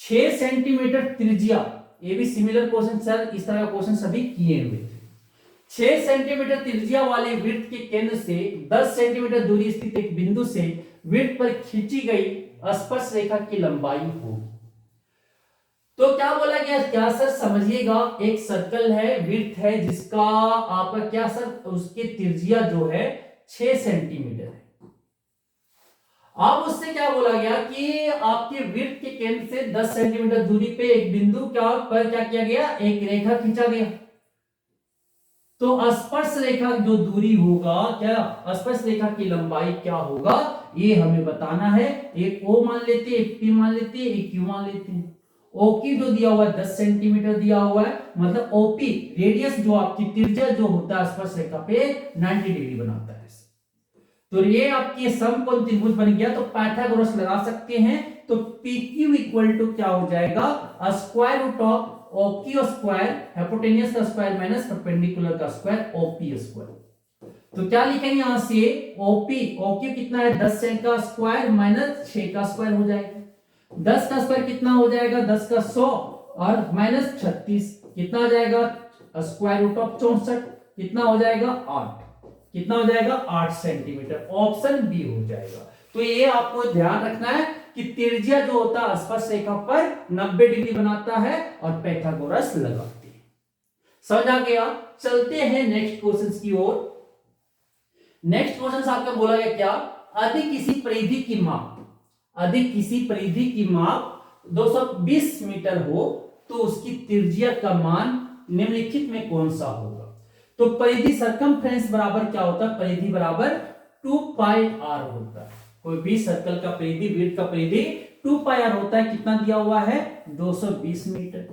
6 सेंटीमीटर त्रिज्या, ये भी सिमिलर क्वेश्चन सर, इस तरह का क्वेश्चन सभी किए हुए थे। 6 सेंटीमीटर त्रिज्या वाले वृत्त के केंद्र से 10 सेंटीमीटर दूरी स्थित एक बिंदु से वृत्त पर खींची गई स्पर्श रेखा की लंबाई होगी। तो क्या बोला गया, क्या सर समझिएगा एक सर्कल है, वृत्त है जिसका आपका क्या सर उसकी त्रिज्या जो है 6 सेंटीमीटर है। अब उससे क्या बोला गया कि आपके वृत्त के केंद्र से 10 सेंटीमीटर दूरी पे एक बिंदु पर क्या किया गया, एक रेखा खींचा गया। तो स्पर्श रेखा जो दूरी होगा, क्या स्पर्श रेखा की लंबाई क्या होगा ये हमें बताना है। एक O मान लेते हैं, एक P मान लेते हैं, एक Q मान लेते हैं। O की जो दिया हुआ है 10 सेंटीमीटर दिया हुआ है, मतलब OP रेडियस जो आपकी त्रिज्या जो होता है स्पर्श रेखा पे 90 डिग्री बनाता है। तो ये आपके समकोण त्रिभुज बन गया। तो पाइथागोरस लगा सकते हैं। तो PQ इक्वल टू क्या हो जाएगा, square root of OQ square hypotenuse का स्क्वायर माइनस परपेंडिकुलर का स्क्वायर OP स्क्वायर। तो क्या लिखेंगे यहां से, OQ कितना है 10 का स्क्वायर माइनस 6 का स्क्वायर हो जाएगा। 10 का स्क्वायर कितना हो जाएगा, 10 का 100 और माइनस 36 कितना हो जाएगा, स्क्वायर रूट ऑफ 64 कितना हो जाएगा 8, कितना हो जाएगा 8 सेंटीमीटर। ऑप्शन बी हो जाएगा। तो ये आपको ध्यान रखना है कि त्रिज्या जो होता है स्पर्श रेखा पर 90 डिग्री बनाता है और पाइथागोरस लगाते हैं। समझ आ गया। चलते हैं नेक्स्ट क्वेश्चन की ओर। नेक्स्ट क्वेश्चन आपका बोला गया क्या, यदि किसी परिधि की माप, यदि किसी परिधि की माप 220 मीटर हो तो उसकी त्रिज्या का मान निम्नलिखित में कौन सा होगा। तो परिधि सरकमफ्रेंस बराबर क्या होता है, परिधि बराबर 2 पाई r होता है। कोई भी सर्कल का परिधि, वृत्त का परिधि 2 पाई r होता है। कितना दिया हुआ है 220 metre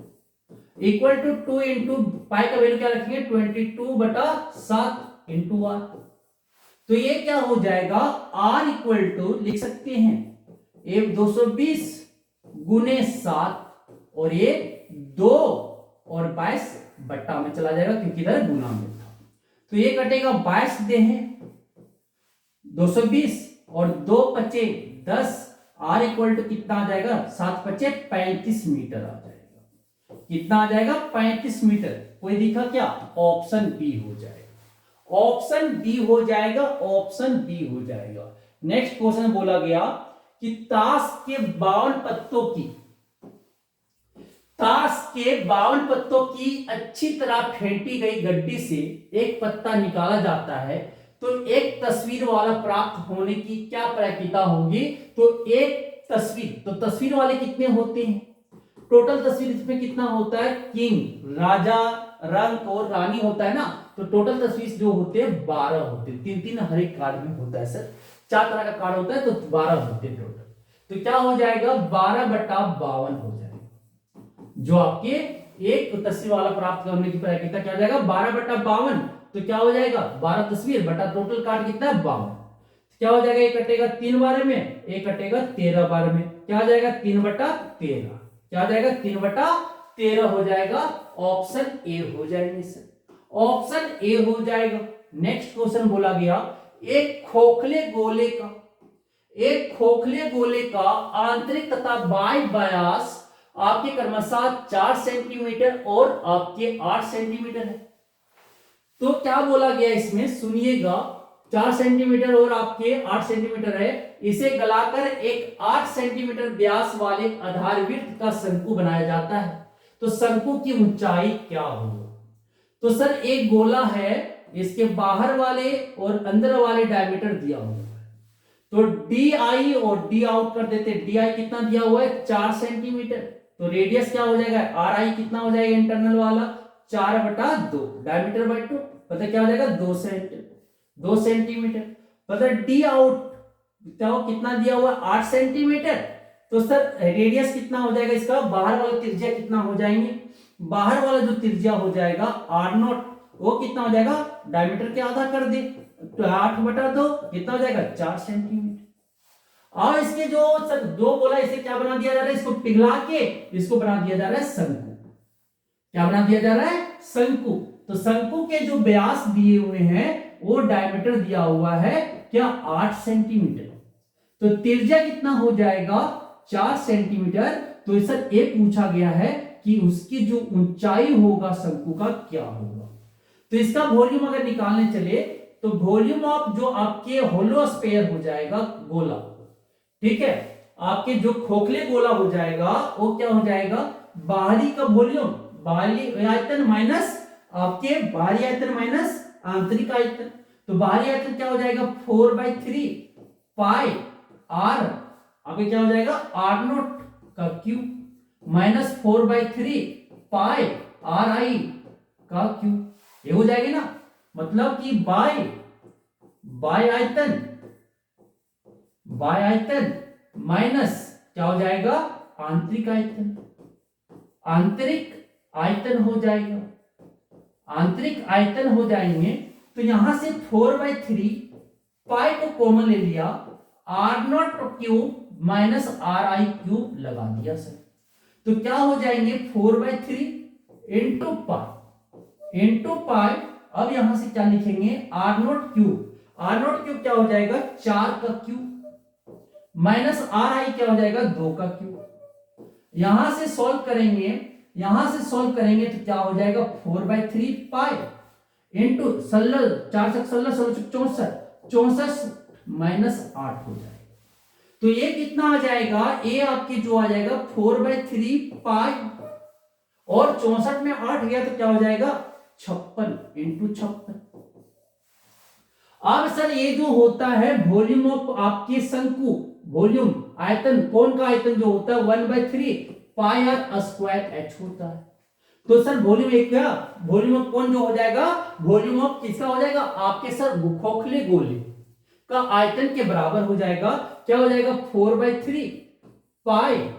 equal to 2 into pi का वैल्यू क्या रखेंगे 22/7 इंटू r। तो ये क्या हो जाएगा, r इक्वल टू लिख सकते हैं 220 गुने 7 और ये 2 और 22 बट्टा में चला जाएगा क्योंकि इधर गुना में था। तो ये कटेगा 22 दे हैं 220 और 2 पचे 10, r इक्वल टू कितना आ जाएगा 7 पचे 35 मीटर आ जाएगा। कितना आ जाएगा 35 मीटर। कोई दिखा क्या, ऑप्शन बी हो जाएगा। ऑप्शन बी हो जाएगा, ऑप्शन बी हो जाएगा। नेक्स्ट क्वेश्चन बोला गया कि ताश के 52 पत्तों की, ताश के 52 पत्तों की अच्छी तरह फेंटी गई गड्डी से एक पत्ता निकाला जाता है तो एक तस्वीर वाला प्राप्त होने की क्या प्रक्रिया होगी। तो एक तस्वीर, तो तस्वीर वाले कितने होते हैं, टोटल तस्वीर इसमें कितना होता है, किंग राजा रंक और रानी होता है ना। तो टोटल तस्वीर जो होते हैं 12 होते हैं। 3-3 हर एक कार्ड में होता है सर, 4 तरह का कार्ड होता है तो 12 होते हैं टोटल। तो क्या हो जाएगा 12/52 हो जाएगा। जो आपके एक तस्वीर वाला प्राप्त करने की प्रक्रिया क्या हो जाएगा 12/52। तो क्या हो जाएगा 12 तस्वीर बटा टोटल कार्ड कितना है 52। क्या हो जाएगा, एक कटेगा 3 बार में, एक कटेगा 13 बार में। क्या हो जाएगा 3/13। क्या हो जाएगा 3/13 हो जाएगा। ऑप्शन ए हो जाएंगे सर, ऑप्शन ए हो जाएगा। नेक्स्ट क्वेश्चन बोला गया एक खोखले गोले का, एक खोखले गोले का आंतरिक तथा बाह्य व्यास आपके क्रमशः 4 सेंटीमीटर और आपके 8 सेंटीमीटर है। तो क्या बोला गया इसमें सुनिएगा, 4 सेंटीमीटर और आपके 8 सेंटीमीटर है। इसे गलाकर एक 8 सेंटीमीटर व्यास वाले आधारवृत्त का शंकु बनाया जाता है। तो शंकु की ऊंचाई क्या होगी। तो सर एक गोला है, इसके बाहर वाले और अंदर वाले डायमीटर दिया हुआ है। तो डी आई और डी आउट कर देते। डी आई कितना दिया हुआ है 4 सेंटीमीटर। तो रेडियस क्या हो जाएगा आर आई कितना हो जाएगा इंटरनल वाला 4/2 डायमीटर बाई 2 पता क्या हो जाएगा 2 सेंटीमीटर। पता डी आउट कितना दिया हुआ 8 सेंटीमीटर। तो सर रेडियस कितना हो जाएगा इसका, बाहर वाला त्रिज्या कितना हो जाएंगे, बाहर वाला जो त्रिज्या हो जाएगा R0 वो कितना हो जाएगा डायमीटर के आधा कर दे तो 8/2 कितना हो जाएगा 4 सेंटीमीटर। और इसके जो सर 2 बोला इसे क्या बना दिया जा रहा है, इसको पिघला के इसको बना दिया जा रहा है शंकु। क्या बना दिया जा रहा है शंकु। तो शंकु के जो व्यास दिए हुए हैं वो डायमीटर दिया हुआ है क्या 8 सेंटीमीटर। तो त्रिज्या कितना हो जाएगा 4 सेंटीमीटर। तो सर ये पूछा गया है कि उसकी जो ऊंचाई होगा शंकु का क्या होगा। तो इसका वॉल्यूम अगर निकालने चले तो वॉल्यूम ऑफ जो आपके होलो स्फीयर हो जाएगा गोला, ठीक है, आपके जो खोखले गोला हो जाएगा वो क्या हो जाएगा बाहरी का वॉल्यूम, बाहरी आयतन माइनस आपके बाहरी आयतन माइनस आंतरिक आयतन। तो बाहरी आयतन क्या हो जाएगा 4/3 पाई आर आपके क्या हो जाएगा R0 का क्यूब माइनस 4/3 पाई आर आई का क्यूब। ये हो जाएगी ना, मतलब कि बाय आयतन माइनस क्या हो जाएगा आंतरिक आयतन, आंतरिक आयतन हो जाएगा, आंतरिक आयतन हो जाएंगे। तो यहां से 4/3 पाई को कॉमन ले लिया, r naught cube minus r i cube लगा दिया सर। तो क्या हो जाएंगे 4/3 इंटू पाई। अब यहां से क्या लिखेंगे आर नॉट क्यूब क्या हो जाएगा 4 का क्यूब माइनस आर आई क्या हो जाएगा 2 का क्यूब। यहां से सॉल्व करेंगे तो क्या हो जाएगा 4/3 पाई इंटू 16 4 से 16 16 64 माइनस 8 हो जाएगा। तो ये कितना आ जाएगा, ये आपके जो आ जाएगा 4/3 पाई और 64 में 8 गया तो क्या हो जाएगा 56 इंटू 56। अब सर ये जो होता है वॉल्यूम ऑफ आपके शंकु, वॉल्यूम आयतन, कौन का आयतन जो होता है 1/3 पाई आर स्क्वायर एच होता है। तो सर वॉल्यूम एक क्या, वॉल्यूम ऑफ कौन जो हो जाएगा, वॉल्यूम ऑफ किसका हो जाएगा आपके सर खोखले गोले का आयतन के बराबर हो जाएगा। क्या हो जाएगा 4/3 पाई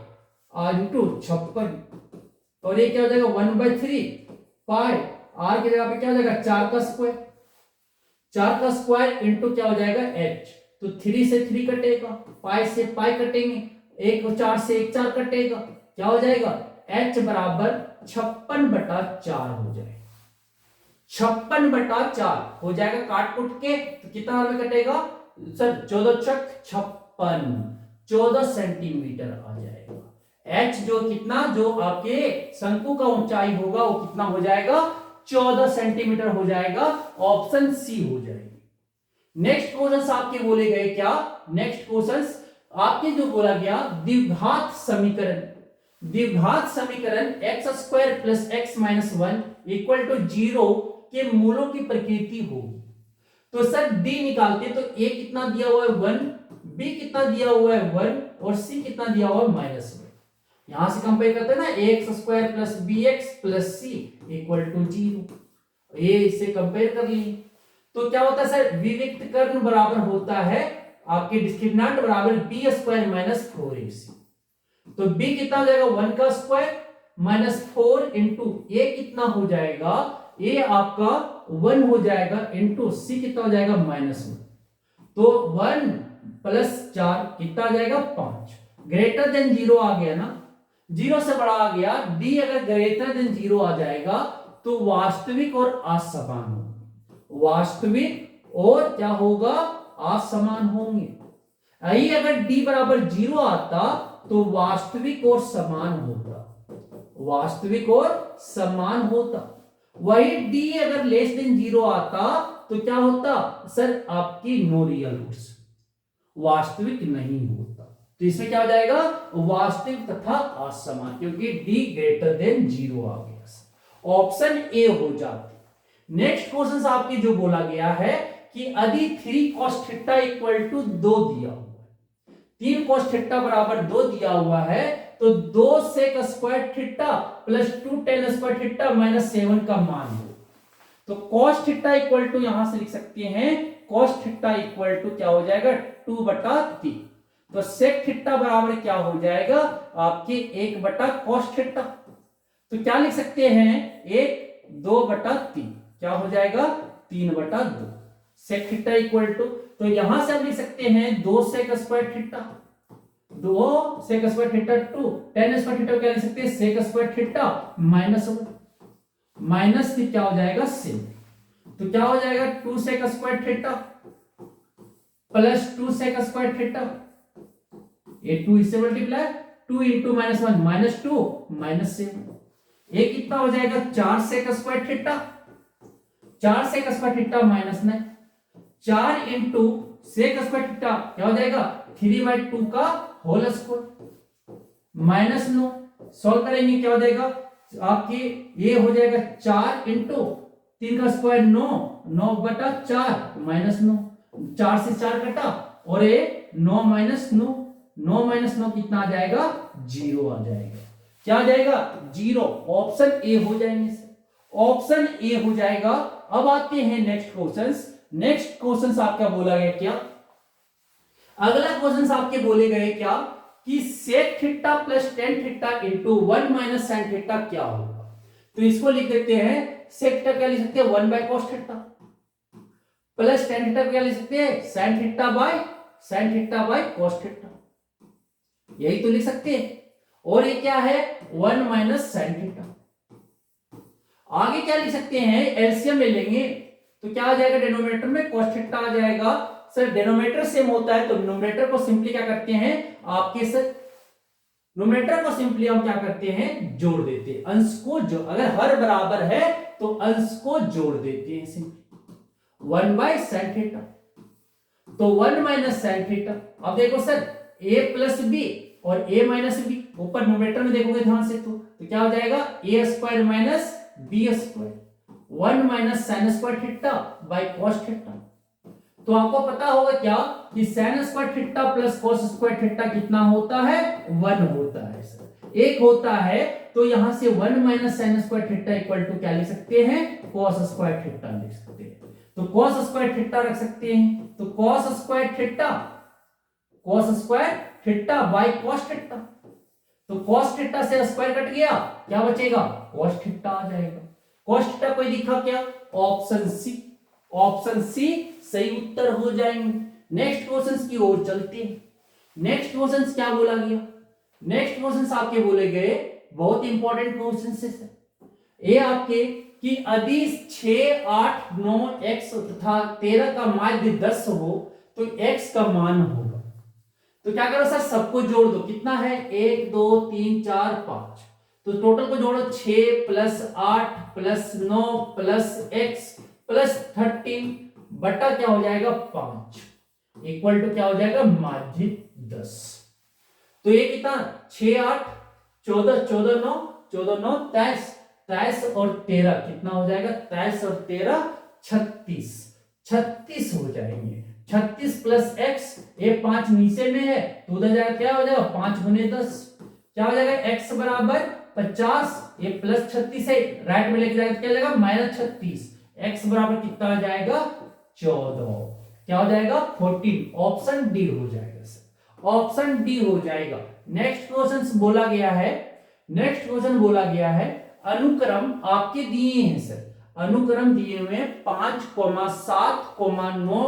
आर इंटू 56 और ये क्या हो जाएगा 1/3 पाई आर की जगह पे क्या हो जाएगा 4 का स्क्वायर इंटू क्या हो जाएगा एच। तो 3 से 3 कटेगा, पाई से पाई कटेंगे, 1 और 4 से 1 4 कटेगा, क्या हो जाएगा एच बराबर 56/4 हो जाएगा। 56/4 हो जाएगा काट कुट के, तो कितना में कटेगा सर 14 छक 56 14 सेंटीमीटर आ जाएगा। एच जो कितना जो आपके शंकु का ऊंचाई होगा वो कितना हो जाएगा 14 सेंटीमीटर हो जाएगा। ऑप्शन सी हो जाएगी। नेक्स्ट क्वेश्चन आपके बोले गए क्या, नेक्स्ट क्वेश्चन आपके जो बोला गया द्विघात समीकरण x square plus x minus 1 equal to 0 के मूलों की प्रकृति होगी। तो सर डी निकालते तो ए कितना दिया हुआ है 1, बी कितना दिया हुआ है 1 और सी कितना दिया हुआ है -1। यहां से कंपेयर करते हैं ना x square plus b x plus c equal to 0। ये इससे कंपेयर कर लिए तो क्या होता है सर विविक्त कर्ण बराबर होता है आपके डिस्क्रिमिनेंट बराबर बी स्क्वायर माइनस 4ac। तो b कितना हो जाएगा 1 का स्क्वायर माइनस 4 इंटू ए कितना हो जाएगा, ए आपका 1 हो जाएगा इंटू सी कितना हो जाएगा -1। तो 1 प्लस 4 कितना आ जाएगा 5। ग्रेटर देन 0 आ गया ना, 0 से बड़ा आ गया। डी अगर ग्रेटर देन 0 आ जाएगा तो वास्तविक और असमान होंगे, वास्तविक और क्या होगा असमान होंगे। यही अगर डी बराबर 0 आता तो वास्तविक और समान होता, वास्तविक और समान होता। वही डी अगर लेस देन 0 आता तो क्या होता सर आपकी नो रियल रूट्स, वास्तविक नहीं होता। तो इसमें क्या हो जाएगा वास्तविक तथा असमान, क्योंकि डी ग्रेटर देन 0 आ गया। ऑप्शन ए हो जाती। नेक्स्ट क्वेश्चन आपके जो बोला गया है कि यदि 3 cos थीटा इक्वल टू 2 दिया हुआ है, 3 cos थीटा बराबर 2 दिया हुआ है तो 2 sec square theta plus 2 tan square theta minus 7 का मान हो। तो cos थीटा इक्वल टू यहां से लिख सकते हैं cos थीटा इक्वल टू क्या हो जाएगा 2/3। तो sec थीटा बराबर क्या हो जाएगा आपके 1/cos थीटा। तो क्या लिख सकते हैं 1 2/3 क्या हो जाएगा 3/2 sec थीटा इक्वल टू। तो यहां से हम लिख सकते हैं 2 sec square theta, 2 sec square theta 2 tan square theta क्या लिख सकते हैं sec स्क्वायर थीटा -1 माइनस फिर क्या हो जाएगा से। तो क्या हो जाएगा 2 sec square theta plus 2 sec square theta, ये 2 इससे मल्टीप्लाई 2 इंटू -1 -2 -7। ये कितना हो जाएगा 4 sec square theta, 4 sec square theta -9 4 into sec square theta क्या हो जाएगा 3/2 का होल स्क्वायर -9। सॉल्व करेंगे क्या हो जाएगा आपके ये हो जाएगा 4 इंटू 3 का स्क्वायर 9 9/4 -9 4 से 4 कटा और ये 9 -9 9 -9 कितना आ जाएगा 0 आ जाएगा। क्या आ जाएगा 0। ऑप्शन ए हो जाएंगे, ऑप्शन ए हो जाएगा। अब आते हैं नेक्स्ट क्वेश्चंस। नेक्स्ट क्वेश्चंस आपका बोला गया क्या, अगला क्वेश्चंस आपके बोले गए क्या कि sec theta plus tan theta into 1 minus sin theta क्या होगा। तो इसको लिख देते हैं sec थीटा क्या लिख सकते हैं 1/cos theta plus tan theta को क्या लिख सकते हैं, sine theta by cos theta, यही तो लिख सकते हैं। और ये क्या है, 1 माइनस साइन थीटा। आगे क्या लिख सकते हैं, एलसीएम ले लेंगे तो क्या आ जाएगा, डिनोमिनेटर में cos थीटा आ जाएगा। सर डिनोमिनेटर सेम होता है तो न्यूमरेटर को सिंपली क्या करते हैं, आपके सर न्यूमरेटर को सिंपली हम क्या करते हैं, जोड़ देते हैं। अंश को जो अगर हर बराबर है तो अंश को जोड़ देते हैं सिंपली, 1 बाय साइन थीटा, तो 1 माइनस साइन थीटा। अब देखो सर a प्लस बी और a माइनस बी, ऊपर न्यूमरेटर में देखोगे ध्यान से तो क्या हो जाएगा, a square minus b square, 1 minus sine square theta by cos theta. तो आपको पता होगा क्या कि sine square theta plus cos square theta कितना होता है, 1 होता है सर, 1 होता है। तो यहां से 1 minus sine square theta equal to क्या लिख सकते हैं, कॉस स्क्वायर थीटा लिख सकते हैं। तो कॉस स्क्वायर थीटा रख सकते हैं, तो cos square theta by cos theta, तो कॉस थीटा से स्क्वायर कट गया, क्या बचेगा, कॉस थीटा आ जाएगा। कॉस थीटा कोई दिखा क्या, ऑप्शन सी सही उत्तर हो जाएंगे। नेक्स्ट क्वेश्चन की ओर चलते हैं। नेक्स्ट क्वेश्चन क्या बोला गया, नेक्स्ट क्वेश्चन आपके बोले गए बहुत इंपॉर्टेंट क्वेश्चन है ये आपके कि यदि 6, 8, 9 x तथा 13 का माध्य 10 हो तो x का मान होगा। तो क्या करो सर, सबको जोड़ दो, कितना है, 1 2 3 4 5, तो टोटल को जोड़ो, 6 plus 8 plus 9 plus x plus 13 बटा क्या हो जाएगा 5 इक्वल टू क्या हो जाएगा माध्य 10। तो ये कितना, 6 8 14 14 9 14 9 23 23 और 13 कितना हो जाएगा, 23 और 13 36 हो जाएंगे। 36 प्लस x, ये 5 नीचे में है तो उधर जाएगा, क्या हो जाएगा 5 गुने 10, क्या हो जाएगा x बराबर 50, ये प्लस 36 है, राइट में लेके जाएगा क्या जाएगा माइनस 36, x बराबर कितना आ जाएगा 14, क्या हो जाएगा 14, ऑप्शन डी हो जाएगा सर, ऑप्शन डी हो जाएगा। नेक्स्ट क्वेश्चन बोला गया है, नेक्स्ट क्वेश्चन बोला गया है अनुक्रम आपके दिए हैं सर, अनुक्रम दिए हुए 5, 7, 9,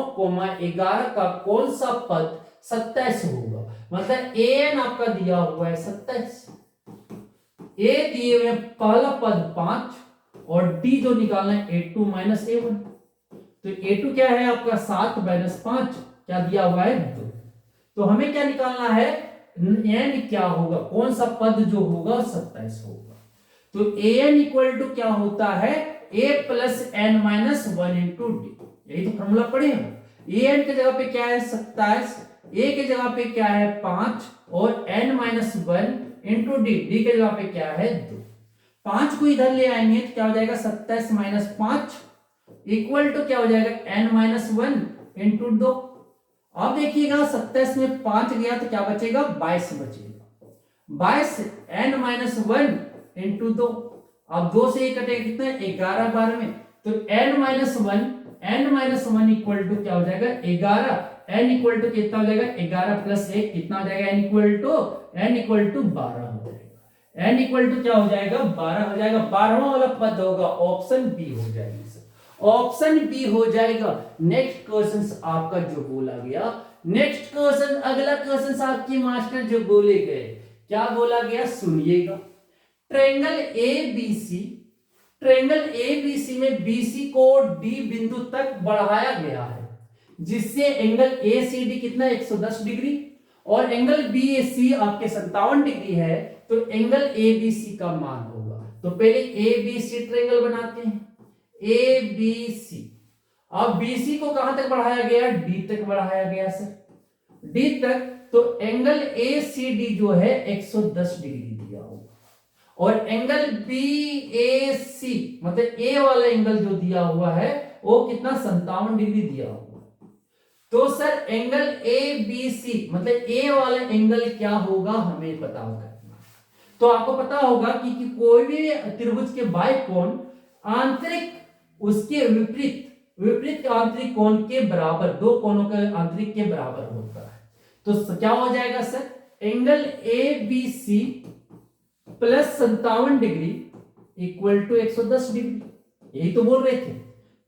11 का कौन सा पद 27 होगा, मतलब an आपका दिया हुआ है 27, a दिए हुए पहला पद 5 और d जो निकालना है a2 माइनस a1, तो a2 क्या है आपका 7 माइनस 5 क्या दिया हुआ है 2, तो हमें क्या निकालना है n क्या होगा, कौन सा पद जो होगा 27 होगा। तो an इक्वल टू क्या होता है a plus N minus 1 into d, यही तो फॉर्मूला पढ़े हैं। an की जगह पे क्या है 27, a की जगह पे क्या है 5 और n minus 1 into D, D की जगह पे क्या है 2, 5 को इधर ले आएंगे तो क्या हो जाएगा 27 माइनस 5 इक्वल टू क्या हो जाएगा n माइनस 1 इंटू 2। अब देखिएगा 27 में 5 गया तो क्या बचेगा 22 बचेगा, 22 n माइनस 1 इंटू 2, अब 2 से ये कटेगा कितना 11 बार में, तो n माइनस 1 इक्वल टू क्या हो जाएगा 11, n इक्वल टू कितना हो जाएगा 11 प्लस 1 कितना हो जाएगा n इक्वल टू 12 हो जाएगा, n इक्वल टू क्या हो जाएगा 12 हो जाएगा, 12वां वाला पद होगा ऑप्शन बी हो जाएगी सर, ऑप्शन बी हो जाएगा। नेक्स्ट क्वेश्चन आपका जो बोला गया, नेक्स्ट क्वेश्चन अगला क्वेश्चन आपकी मास्टर जो बोले गए, क्या बोला गया सुनिएगा, ट्रायंगल एबीसी में बीसी को डी बिंदु तक बढ़ाया गया है जिससे एंगल एसीडी कितना 110 डिग्री और एंगल बीएसी आपके 57 डिग्री है, तो एंगल एबीसी का मान होगा। तो पहले एबीसी ट्रायंगल बनाते हैं, एबीसी, अब बीसी को कहां तक बढ़ाया गया, डी तक बढ़ाया गया सर, डी तक, तो एंगल एसीडी जो है 110 डिग्री दिया होगा और एंगल बीएसी मतलब ए वाला एंगल जो दिया हुआ है वो कितना 57 डिग्री दिया हुआ। तो सर एंगल एबीसी मतलब ए वाला एंगल क्या होगा हमें पता होगा। तो आपको पता होगा कि कोई भी त्रिभुज के बाह्य कोण आंतरिक उसके विपरीत आंतरिक कोण के बराबर, दो कोणों के आंतरिक के बराबर होता है। तो क्या हो जाएगा sir, angle ABC plus 57 degree equal to 110 degree, यही तो बोल रहे थे।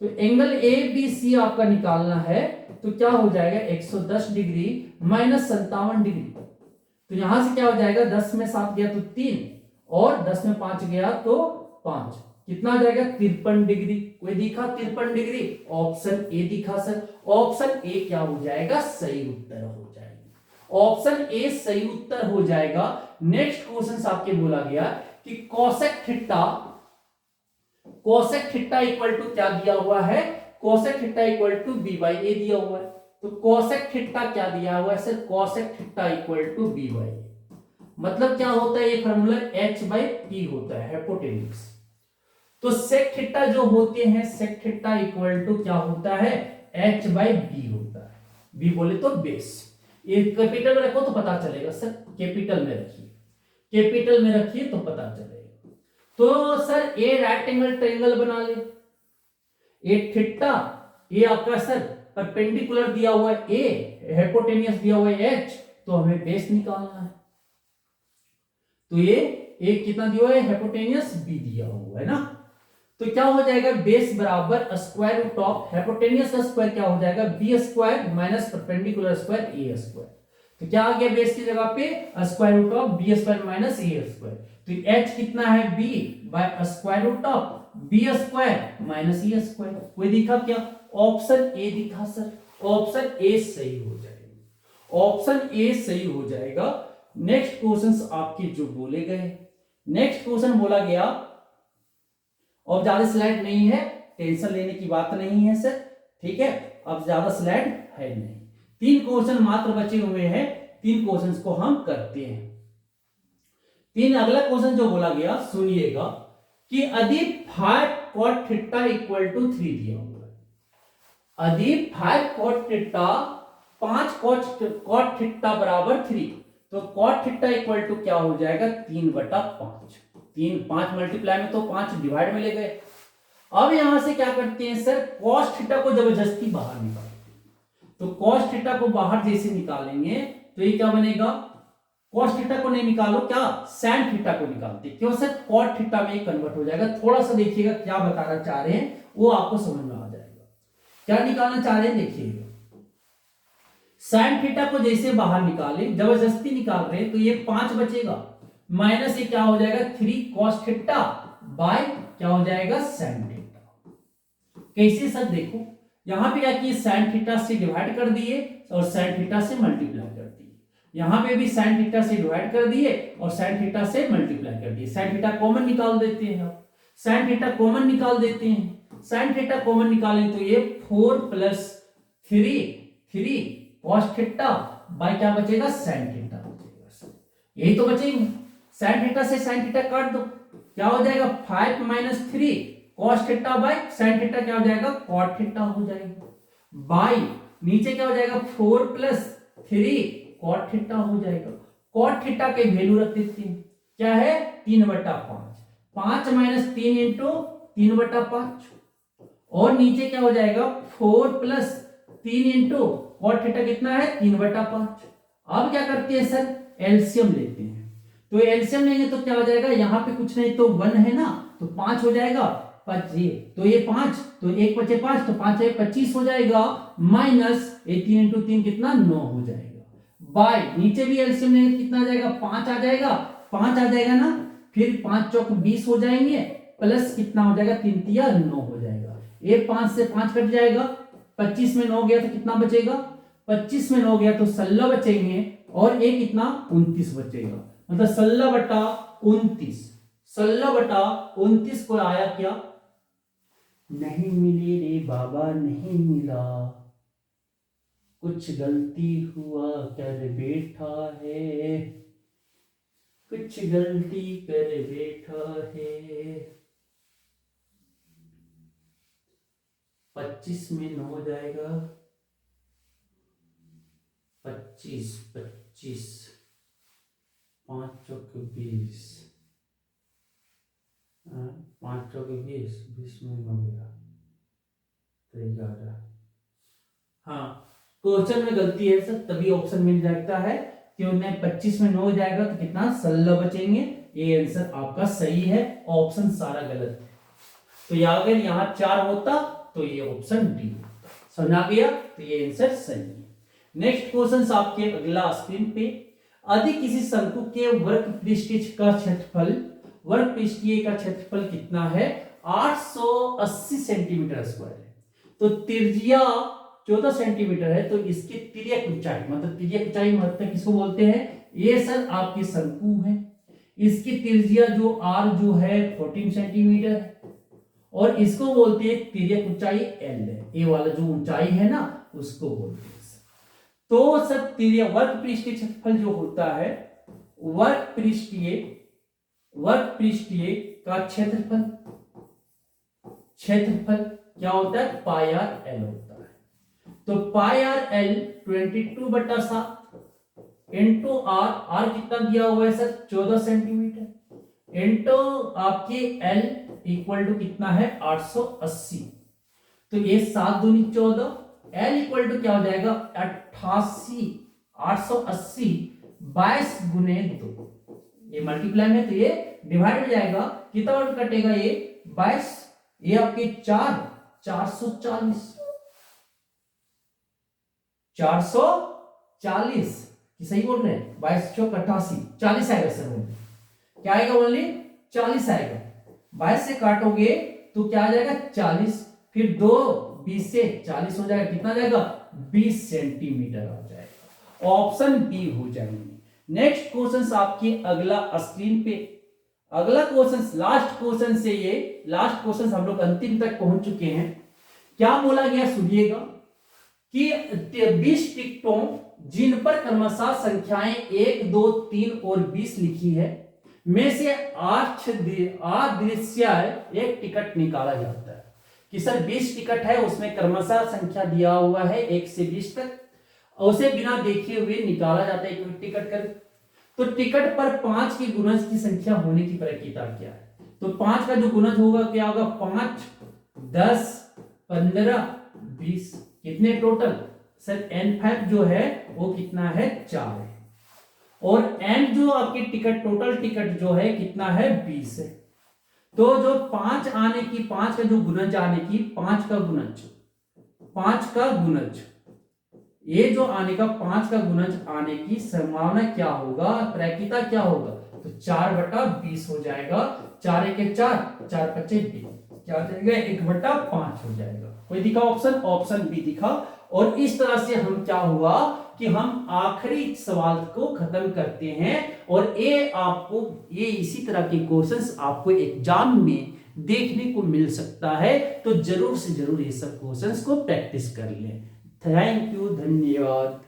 तो एंगल ए बी सी आपका निकालना है, तो क्या हो जाएगा 110 डिग्री माइनस 57 डिग्री। तो यहां से क्या हो जाएगा, 10 में 7 गया तो 3 और 10 में 5 गया तो 5, कितना हो जाएगा 53 डिग्री। कोई दिखा 53 डिग्री? ऑप्शन ए दिखा सर। ऑप्शन ए क्या हो जाएगा, सही उत्तर हो जाएगा। ऑप्शन ए सही उत्तर हो जाएगा। नेक्स्ट क्वेश्चन आपके बोला गया कि कोसेक थीटा इक्वल टू क्या दिया हुआ है, cosec theta equal to B by A दिया हुआ है। तो कोसेक थीटा क्या दिया हुआ है sir, cosec theta equal to B by A. मतलब क्या होता है, ये फॉर्मूला h बाई पी होता है, हाइपोटेन्यूज। तो सेक थीटा जो होते हैं, सेक थीटा इक्वल टू क्या होता है, h बाई बी होता है। बी बोले तो बेस। ये कैपिटल में रखो तो पता चलेगा सर, कैपिटल में रखिए, कैपिटल में रखिए तो पता चलेगा। तो सर ए राइट एंगल ट्रायंगल बना ले, ए थीटा, ये आपका सर परपेंडिकुलर दिया हुआ है ए, हाइपोटेन्यूज दिया हुआ है h, तो हमें बेस निकालना है। तो ये एक कितना दिया हुआ है, हाइपोटेन्यूज बी दिया हुआ है ना। तो क्या हो जाएगा, बेस बराबर स्क्वायर रूट ऑफ हाइपोटेन्यूज का स्क्वायर क्या हो जाएगा, B square minus perpendicular square A square. तो क्या आ गया बेस की जगह पे, square root of B square minus A square. तो h कितना है, b by square root of B square minus A square. कोई दिखा क्या, ऑप्शन ए दिखा सर। ऑप्शन ए सही हो जाएगा, ऑप्शन ए सही हो जाएगा। नेक्स्ट क्वेश्चंस आपके जो बोले गए, नेक्स्ट क्वेश्चन बोला गया, और ज्यादा स्लाइड नहीं है, टेंशन लेने की बात नहीं है सर, ठीक है। अब ज्यादा स्लाइड है नहीं, 3 क्वेश्चन मात्र बचे हुए हैं, 3 क्वेश्चंस को हम करते हैं। अगला क्वेश्चन जो बोला गया सुनिएगा कि यदि 5 cot थीटा इक्वल टू 3 दिया हुआ है, यदि 5 cot थीटा 5 cot थीटा बराबर 3, तो cot थीटा इक्वल टू क्या हो जाएगा, 3/5। 5 मल्टीप्लाई में तो 5 डिवाइड में ले गए। अब यहां से क्या करते हैं सर, cos थीटा को जबरदस्ती बाहर निकालते हैं। तो cos थीटा को बाहर जैसे निकालेंगे तो ये क्या बनेगा, cos थीटा को नहीं निकालो, क्या sin थीटा को निकालते, क्यों सर, cot थीटा में कन्वर्ट हो जाएगा। थोड़ा सा देखिएगा क्या बताना चाह रहे हैं, वो आपको समझ में आ जाएगा। क्या निकालना चाह रहे हैं देखिएगा, sin थीटा को जैसे बाहर निकाले, जबरदस्ती निकाल रहे हैं, तो ये 5 बचेगा, माइनस ये क्या हो जाएगा 3 cos थीटा बाय क्या हो जाएगा sin थीटा। कैसे सर, देखो यहां पे क्या किए, sin थीटा से डिवाइड कर दिए और sin थीटा से मल्टीप्लाई कर दिए। यहां पे भी sin थीटा से डिवाइड कर दिए और sin थीटा से मल्टीप्लाई कर दिए। sin थीटा कॉमन निकाल देते हैं, sin थीटा कॉमन निकाल देते हैं। sin थीटा कॉमन निकालें तो ये 4 + 3 cos थीटा बाय क्या बचेगा, sin थीटा बचेगा। यही तो बचेंगे, sin थीटा से sin थीटा काट दो, क्या हो जाएगा 5 - 3 cos theta by sin theta क्या हो जाएगा, cot थीटा हो जाएगा। बाय नीचे क्या हो जाएगा 4 + 3 cot थीटा हो जाएगा। cot थीटा के वैल्यू रख देते हैं, क्या है 3/5, 5 - 3 × 3/5, और नीचे क्या हो जाएगा 4 + 3 × cot थीटा कितना है 3/5। अब क्या करते हैं सर, एलसीएम लेते हैं। तो एलसीएम लेंगे तो क्या हो जाएगा, यहाँ पे कुछ नहीं तो 1 है ना, तो 5 हो जाएगा, 25, तो ये 5, तो 1 बचे 5, तो 5 है 25 हो जाएगा, माइनस 3 × 3 कितना 9 हो जाएगा। बाय नीचे भी एलसीएम लेंगे कितना आ जाएगा, 5 आ जाएगा, 5 आ जाएगा ना, फिर 5 चौक 20 हो जाएंगे, प्लस कितना हो जाएगा 3 × 3 = 9 हो जाएगा। ये 5 से 5 कट जाएगा, 25 में 9 गया तो कितना बचेगा, 25 में 9 गया तो 16 बचेंगे, और एक कितना 29 बचेगा। मतलब 16/29, 16/29 को आया क्या, नहीं मिले रे बाबा नहीं मिला, कुछ गलती हुआ कर बैठा है, कुछ गलती कर बैठा है। 25 में 9 हो जाएगा, 25 5 चौक 20, 5 चौक 20, 20 में 9 गया तो 11। हाँ क्वेश्चन में गलती है सर, तभी ऑप्शन मिल जाता है कि उन्हें 25 में 9 हो जाएगा तो कितना 16 बचेंगे। ये आंसर आपका सही है, ऑप्शन सारा गलत है। तो अगर यहाँ 4 होता तो ये ऑप्शन डी होता। समझ आ गया? तो ये आंसर सही है। नेक्स्ट क्वेश्चन आपके अगला स्क्रीन पे, यदि किसी शंकु के वर्ग पृष्ठीय का क्षेत्रफल, वर्ग पृष्ठीय का क्षेत्रफल कितना है? 880 सेंटीमीटर स्क्वायर है। तो त्रिज्या 14 सेंटीमीटर है, तो इसकी तिर्यक ऊंचाई, मतलब तिर्यक ऊंचाई महत्तम किसको बोलते हैं? ये सर आपकी शंकु है, इसकी त्रिज्या जो आर जो है 14 सेंटीमीटर है, और इसको बोलते हैं तिर्यक ऊंचाई एल है। ये वाला जो ऊंचाई है ना उसको बोलते हैं। तो सर तिर्यक वर्ग पृष्ठीय क्षेत्रफल जो होता है, वर्ग पृष्ठीय का क्षेत्रफल, क्या होता है? पाई आर एल होता है। तो पाई आर एल 22/7 इंटू आर कितना दिया हुआ है सर? 14 सेंटीमीटर इंटू आपके एल इक्वल टू कितना है? 880। तो ये 7 दूनी 14, एल इक्वल टू क्या हो जाएगा? 88। 880 22 गुने 2, ये मल्टीप्लाई में, तो ये डिवाइड हो जाएगा, कितना वर्ड कटेगा? ये 22, ये आपके 440 कि सही बोल रहे हैं? 22 चौक 88, 40 आएगा सर। क्या आएगा? ओनली 40 आएगा। 22 से काटोगे तो क्या आ जाएगा? 40, फिर 2 20 से 40 हो जाएगा, कितना जाएगा? 20 सेंटीमीटर आ जाएगा। ऑप्शन बी हो जाएंगे। नेक्स्ट क्वेश्चन आपके अगला स्क्रीन पे, अगला क्वेश्चन लास्ट क्वेश्चन से, ये लास्ट क्वेश्चन हम लोग अंतिम तक पहुंच चुके हैं। क्या बोला गया सुनिएगा कि 20 टिकटों जिन पर क्रमशः संख्याएं 1, 2, 3 और 20 लिखी है, में से अदृश्य एक टिकट निकाला जाता है। कि सर 20 टिकट है, उसमें क्रमशः संख्या दिया हुआ है 1 से 20 तक, उसे बिना देखे हुए निकाला जाता है एक टिकट कर। तो टिकट पर 5 की गुणज की संख्या होने की प्रक्रिया क्या है? तो 5 का जो गुणज होगा क्या होगा? 5, 10, 15, 20, कितने टोटल? सर n5 जो है वो कितना है? 4 है, और n जो आपकी टिकट, टोटल टिकट जो है कितना है? 20 है। तो जो 5 आने की, 5 का जो गुणज आने की, 5 का गुणज, ये जो आने का 5 का गुणज आने की संभावना क्या होगा? प्रकृता क्या होगा? तो 4/20 हो जाएगा। 4 1 4, 4 5 20, क्या हो जाएगा? 1/5 हो जाएगा। कोई दिखा ऑप्शन? ऑप्शन बी दिखा। और इस तरह से हम क्या हुआ कि हम आखिरी सवाल को खत्म करते हैं, और ये आपको, ये इसी तरह के क्वेश्चंस आपको एग्जाम में देखने को मिल सकता है। तो जरूर से जरूर ये सब क्वेश्चंस को प्रैक्टिस कर लें। थैंक यू, धन्यवाद।